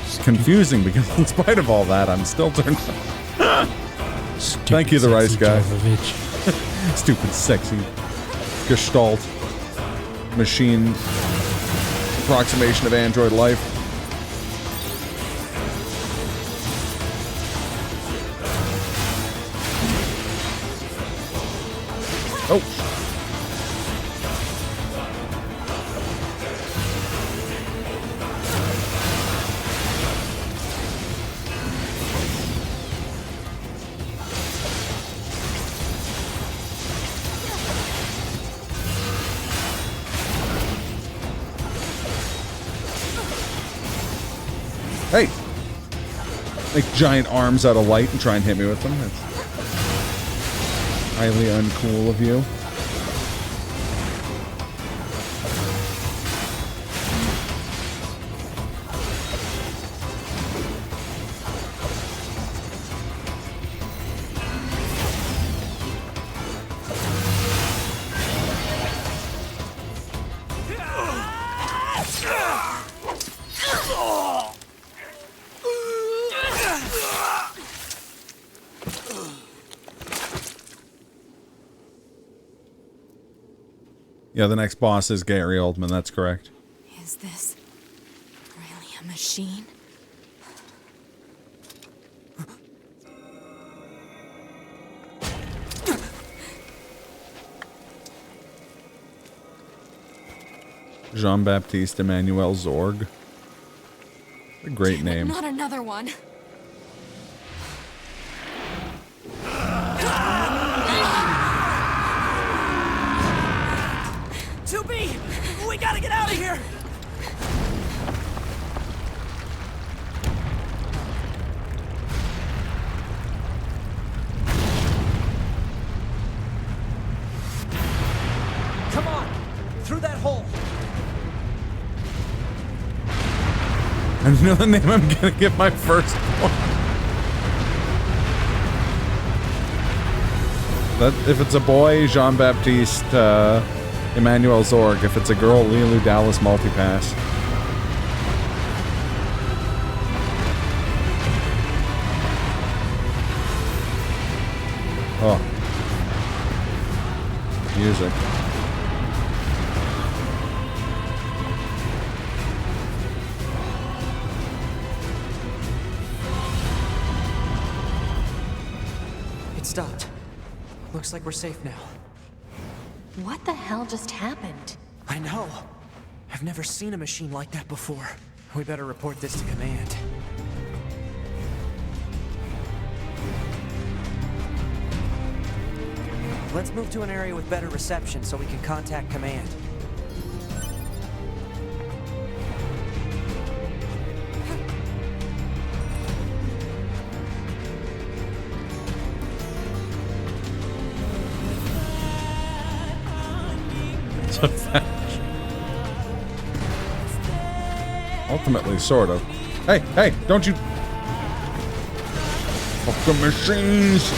It's confusing because in spite of all that, I'm still turned on. Thank you, the rice guy. Stupid, sexy gestalt machine approximation of android life. Oh. Hey! Make giant arms out of light and try and hit me with them. That's highly uncool of you. Yeah, the next boss is Gary Oldman. That's correct. Is this really a machine? Jean-Baptiste Emmanuel Zorg. A great name. Not another one. We gotta get out of here! Come on! Through that hole! I know the name I'm gonna get my first one. That, if it's a boy, Jean-Baptiste Emmanuel Zorg. If it's a girl, Lilu Dallas Multipass. Oh. Music. It stopped. Looks like we're safe now. What the hell just happened? I know. I've never seen a machine like that before. We better report this to command. Let's move to an area with better reception so we can contact command. Ultimately, sort of. Hey, hey, don't you... Fucking machines!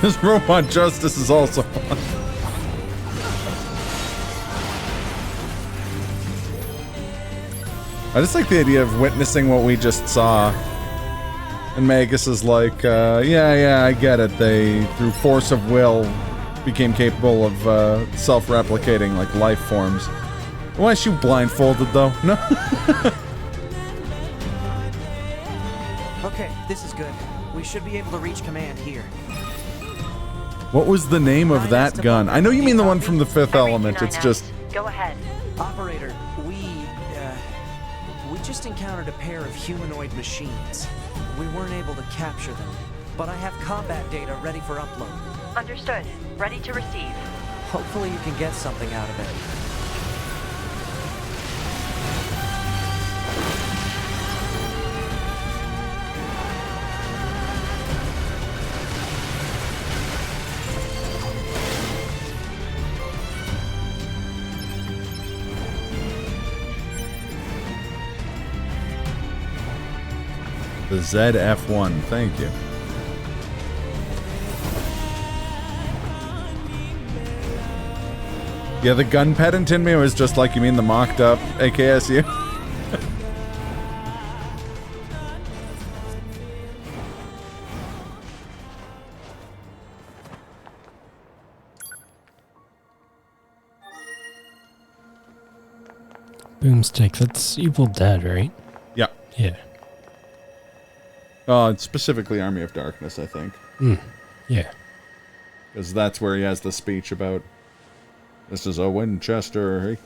This Robot Justice is also on. I just like the idea of witnessing what we just saw. And Magus is like, yeah, I get it. They, through force of will, became capable of self-replicating, like, life forms. Why is she blindfolded, though? No? Okay, this is good. We should be able to reach command here. What was the name of that gun? I know you mean the one from The Fifth Element. It's just... Go ahead. Operator, we just encountered a pair of humanoid machines. We weren't able to capture them, but I have combat data ready for upload. Understood. Ready to receive. Hopefully you can get something out of it. The ZF1, thank you. Yeah, the gun pedant in me was just like, you mean the mocked up AKSU? Boomstick, that's Evil Dead, right? Yeah. Yeah. It's specifically Army of Darkness, I think. Yeah. Because that's where he has the speech about, this is a Winchester.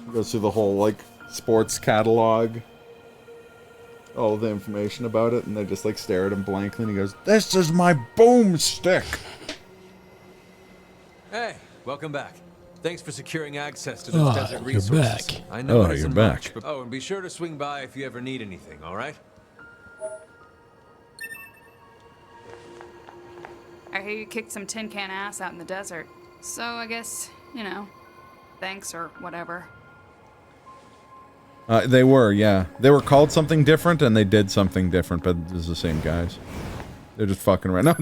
He goes through the whole, like, sports catalog. All the information about it, and they just, like, stare at him blankly, and he goes, this is my boomstick! Hey, welcome back. Thanks for securing access to those desert resources. You're back. I know it you're isn't back. much, but and be sure to swing by if you ever need anything, all right? I hear you kicked some tin can ass out in the desert. So I guess, you know, thanks or whatever. They were, yeah. They were called something different, and they did something different, but it was the same guys. They're just fucking around. No,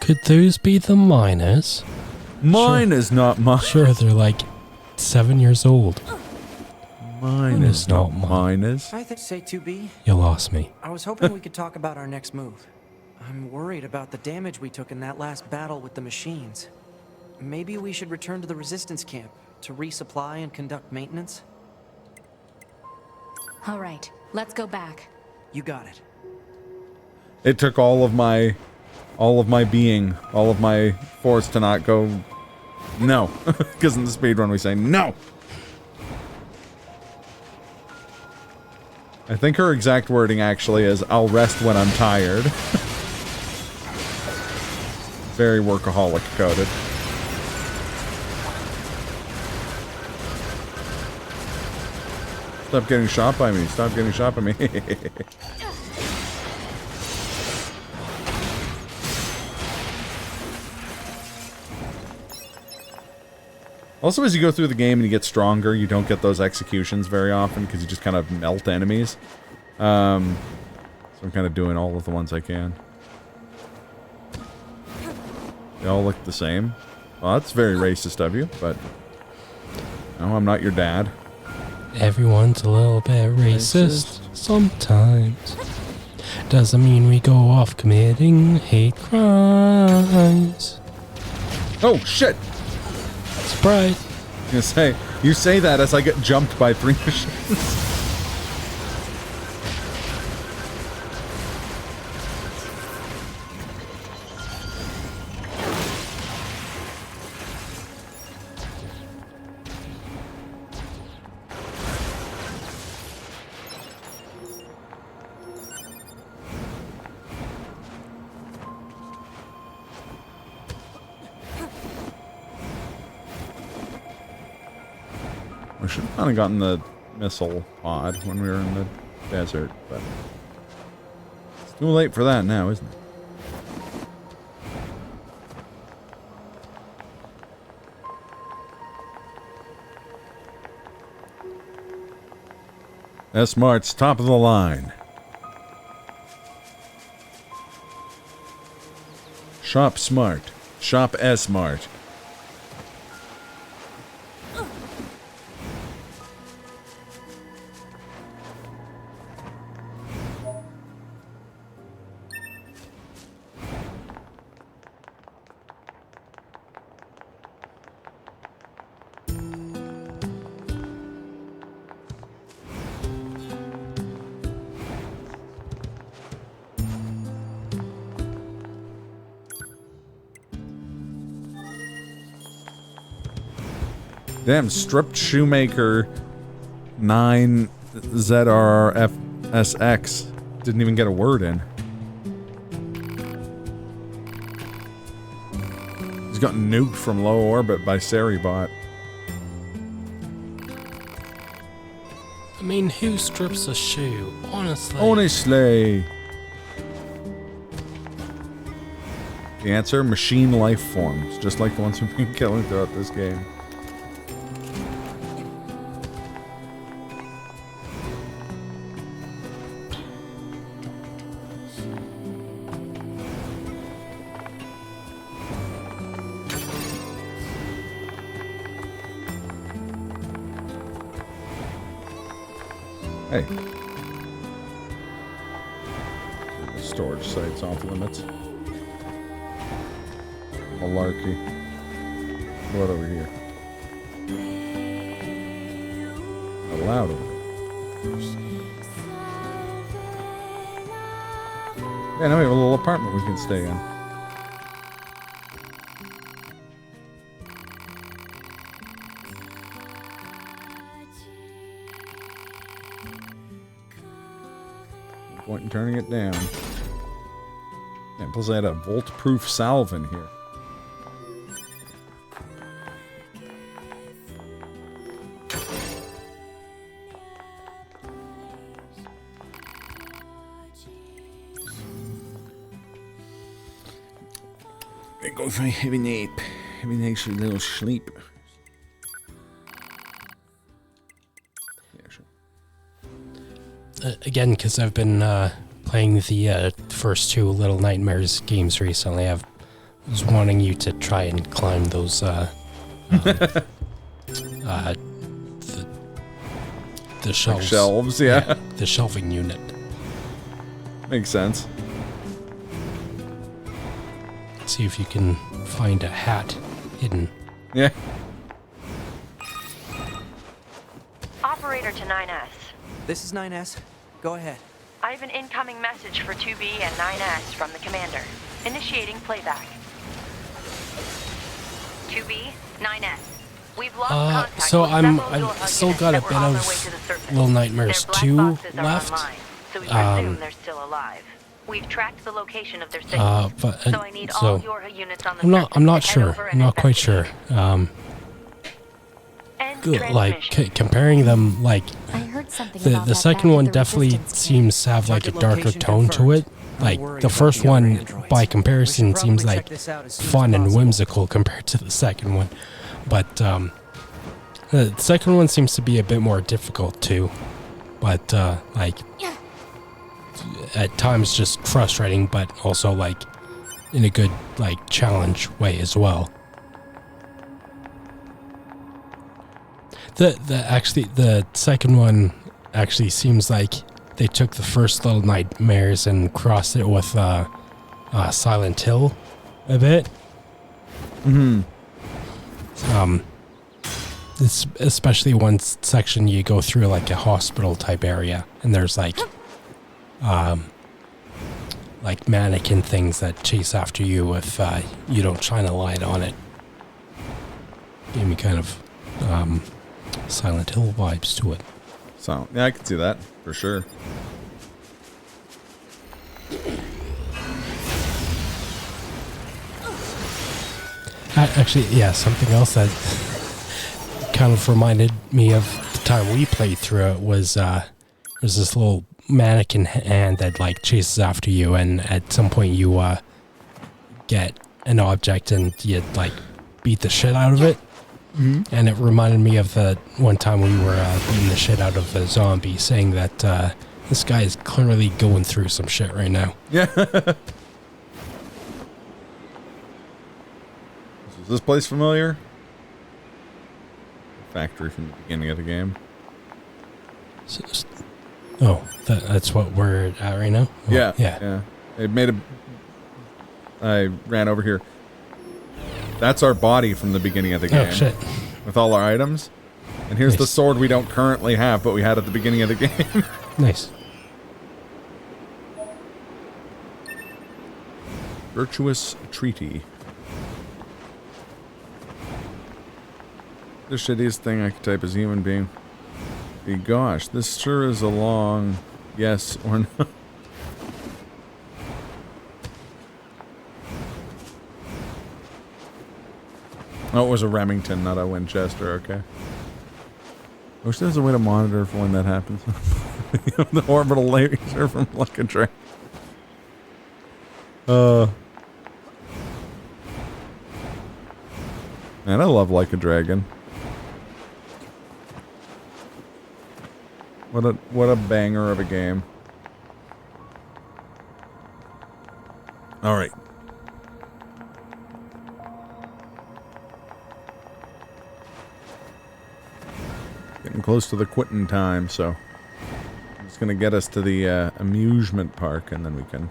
Could those be the miners? mine is not mine. Sure, they're like 7 years old. Mine is not mine. I think say 2B. You lost me. I was hoping we could talk about our next move. I'm worried about the damage we took in that last battle with the machines. Maybe we should return to the resistance camp to resupply and conduct maintenance? All right, let's go back. You got it. It took all of my being, all of my force to not go no. Because in the speedrun we say no. I think her exact wording actually is, I'll rest when I'm tired. Very workaholic coded. Stop getting shot by me. Stop getting shot by me. Also, as you go through the game and you get stronger, you don't get those executions very often because you just kind of melt enemies. So I'm kind of doing all of the ones I can. They all look the same. Well, that's very racist of you, but... No, I'm not your dad. Everyone's a little bit racist sometimes. Doesn't mean we go off committing hate crimes. Oh, shit! Sprite. I was gonna say, you say that as I get jumped by 3 machines. We should have kind of gotten the missile pod when we were in the desert, but it's too late for that now, isn't it? S-Mart's top of the line. Shop smart. Shop S-Mart. Damn, stripped shoemaker 9ZRFSX didn't even get a word in. He's gotten nuked from low orbit by Seribot. I mean, who strips a shoe? Honestly. Honestly. The answer, machine life forms, just like the ones we've been killing throughout this game. Hey. The storage site's off limits. Malarkey. What over here? Allowed over here. Yeah, now we have a little apartment we can stay in. Point in turning it down. And plus I had a volt-proof salve in here. I go for a heavy nap. Heavy nap, a little sleep. again, because I've been playing the first two Little Nightmares games recently, I was wanting you to try and climb those the shelves. Like shelves, yeah. The shelving unit. Makes sense. See if you can find a hat hidden. Yeah. Operator to 9S. This is 9S. Go ahead. I have an incoming message for 2B and 9S from the commander. Initiating playback. 2B, 9S. We've lost contact so with I've still got a bit of Little Nightmares 2 left. So we presume they're still alive. We've tracked the location of their signals. So I need all your units on the I'm not sure. I'm not quite sure. Good, like comparing them, like the second one definitely seems to have like a darker tone to it. Like the first one, by comparison, seems like fun and whimsical compared to the second one. But the second one seems to be a bit more difficult too. But like at times just frustrating, but also like in a good like challenge way as well. The second one actually seems like they took the first Little Nightmares and crossed it with Silent Hill a bit. It's especially one section you go through like a hospital type area, and there's like mannequin things that chase after you if you don't shine a light on it. Gave me kind of Silent Hill vibes to it. So yeah, I can see that for sure. Actually, yeah, something else that kind of reminded me of the time we played through it was there's this little mannequin hand that like chases after you, and at some point you get an object and you like beat the shit out of it. And it reminded me of the one time we were beating the shit out of a zombie, saying that this guy is clearly going through some shit right now. Yeah. Is this place familiar? Factory from the beginning of the game. That's what we're at right now? Oh, yeah. It made a... I ran over here. That's our body from the beginning of the game. Oh, shit. With all our items. And here's the sword we don't currently have, but we had at the beginning of the game. Nice. Virtuous Treaty. The shittiest thing I could type as a human being. Gosh, this sure is a long yes or no. Oh, it was a Remington, not a Winchester, okay. I wish there was a way to monitor for when that happens. The orbital laser from Like a Dragon. Man, I love Like a Dragon. What a banger of a game. All right. Getting close to the quitting time, so it's going to get us to the amusement park, and then we can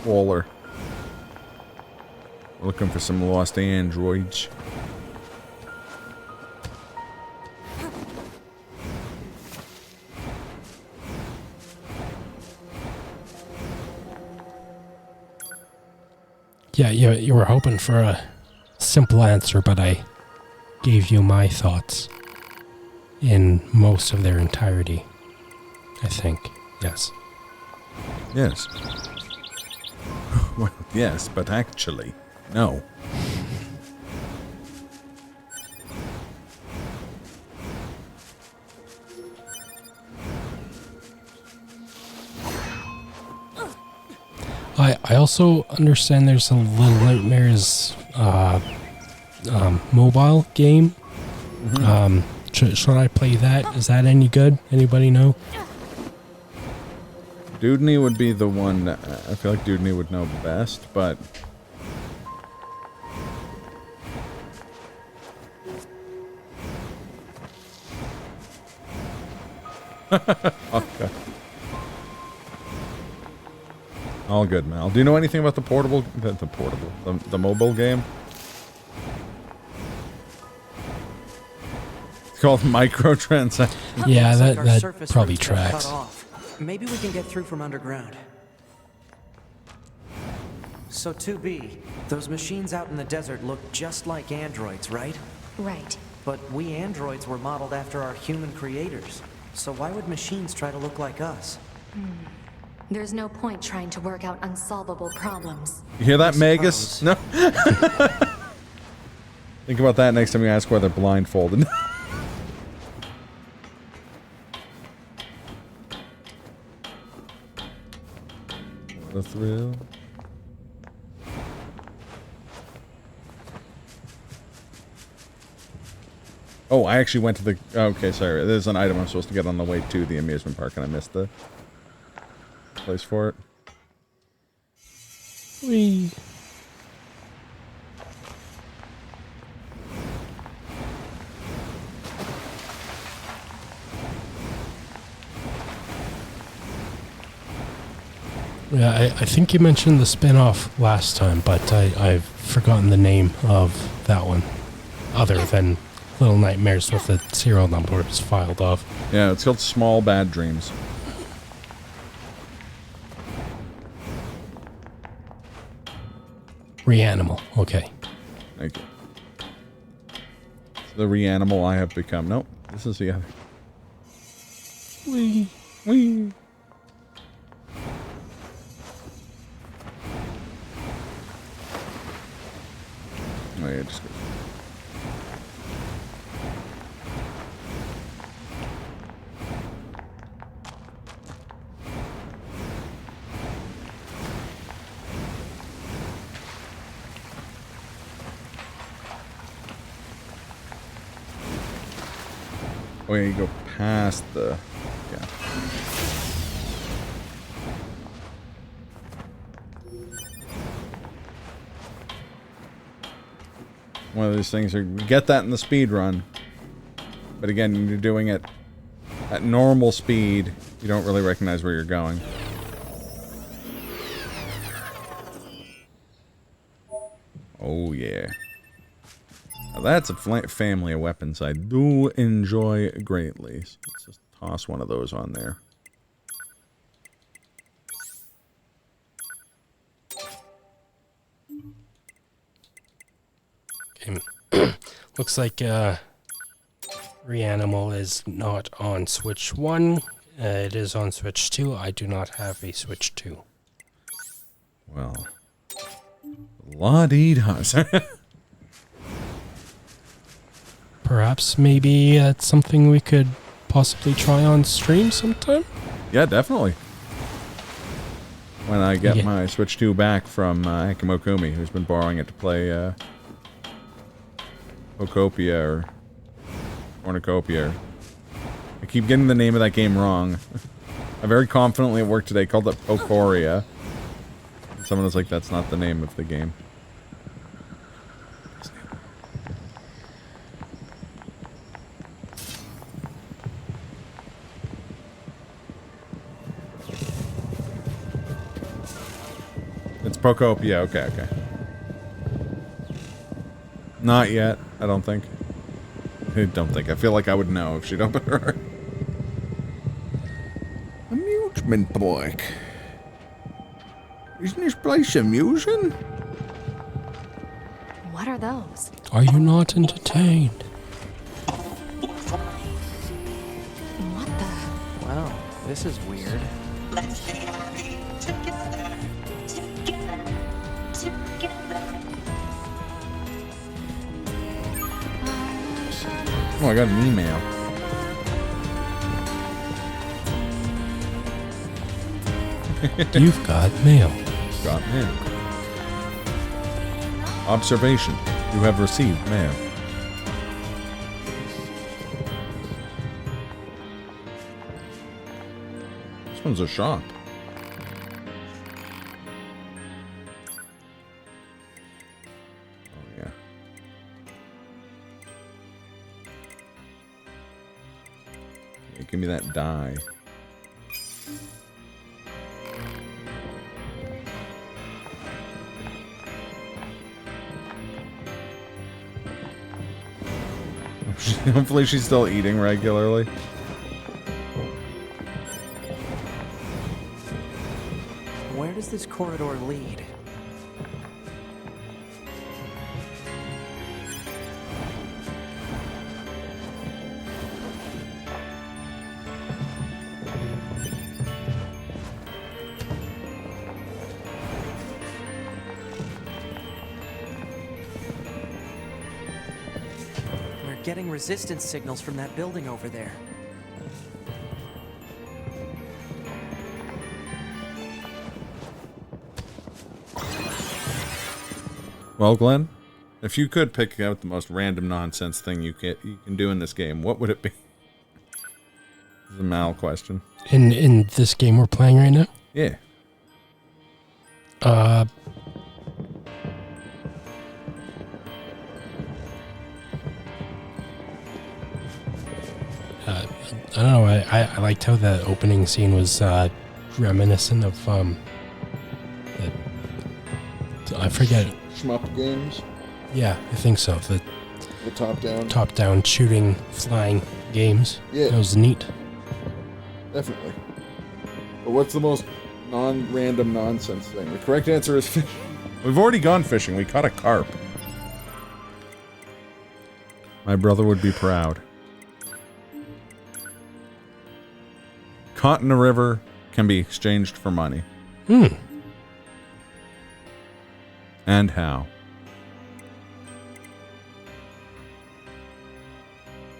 Waller. We're looking for some lost androids. Yeah, you were hoping for a simple answer, but I gave you my thoughts in most of their entirety. I think. Yes. Yes. Well, yes, but actually, no. I also understand there's a Little Nightmares mobile game. Should I play that? Is that any good? Anybody know? Dudney would be the one. I feel like Dudney would know best, but. Okay. All good, Mal. Do you know anything about the the mobile game? It's called microtransactions. Yeah, Looks like that surface probably routes got tracks. cut off. Maybe we can get through from underground. So 2B, those machines out in the desert look just like androids, right? Right. But we androids were modeled after our human creators. So why would machines try to look like us? There's no point trying to work out unsolvable problems. You hear that, Magus? No. Think about that next time you ask why they're blindfolded. What a thrill. Oh, I actually went to the... Okay, sorry. There's an item I'm supposed to get on the way to the amusement park, and I missed the place for it. Whee. Yeah, I think you mentioned the spin-off last time, but I've forgotten the name of that one, other than Little Nightmares with the serial numbers filed off. Yeah, it's called Small Bad Dreams. Reanimal, okay. Thank you. The Reanimal I have become. Nope, this is the other. Wee. Wee. Oh, yeah, just go. Oh yeah, you go past the... Yeah. One of those things, you get that in the speed run. But again, you're doing it at normal speed. You don't really recognize where you're going. Oh yeah. Now that's a family of weapons I do enjoy greatly. So let's just toss one of those on there. Okay. Looks like Reanimal is not on Switch 1. It is on Switch 2. I do not have a Switch 2. Well, la-dee-da. Perhaps maybe it's something we could possibly try on stream sometime? Yeah, definitely. When I get my Switch 2 back from Hikimokumi, who's been borrowing it to play Pocopia or Cornucopia. I keep getting the name of that game wrong. I very confidently at work today called it Pocoria. And someone was like, that's not the name of the game. It's Pocopia, okay, okay. Not yet, I don't think. I don't think. I feel like I would know if she'd open her. Amusement park. Isn't this place amusing? What are those? Are you not entertained? What the? Wow, this is weird. Let's be happy together. Oh, I got an email. You've got mail. Got mail. Observation. You have received mail. This one's a shop. Oh, yeah. Okay, give me that die. Hopefully she's still eating regularly. Where does this corridor lead? We're getting resistance signals from that building over there. Well, Glenn, if you could pick out the most random nonsense thing you can do in this game, what would it be? This is a Mal question. In this game we're playing right now? Yeah. I don't know. I liked how the opening scene was reminiscent of I forget. Shmup games? Yeah, I think so. The top-down shooting, flying games. Yeah. That was neat. Definitely. But what's the most non-random nonsense thing? The correct answer is fishing. We've already gone fishing. We caught a carp. My brother would be proud. Caught in a river can be exchanged for money. And how?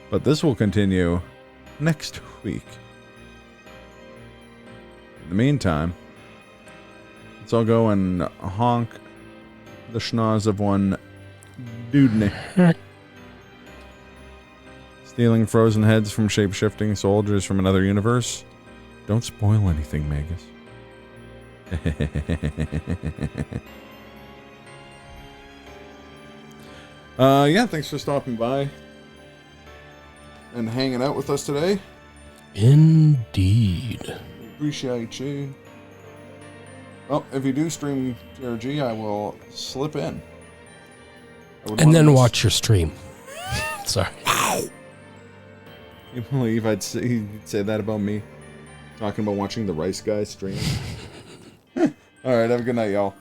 But this will continue next week. In the meantime, let's all go and honk the schnoz of one Dudney. Stealing frozen heads from shape-shifting soldiers from another universe. Don't spoil anything, Magus. Yeah, thanks for stopping by and hanging out with us today. Indeed. Appreciate you. Well, if you do stream TRG, I will slip in. And then watch your stream. Sorry. You believe you'd say that about me? Talking about watching the Rice Guy stream? Alright, have a good night, y'all.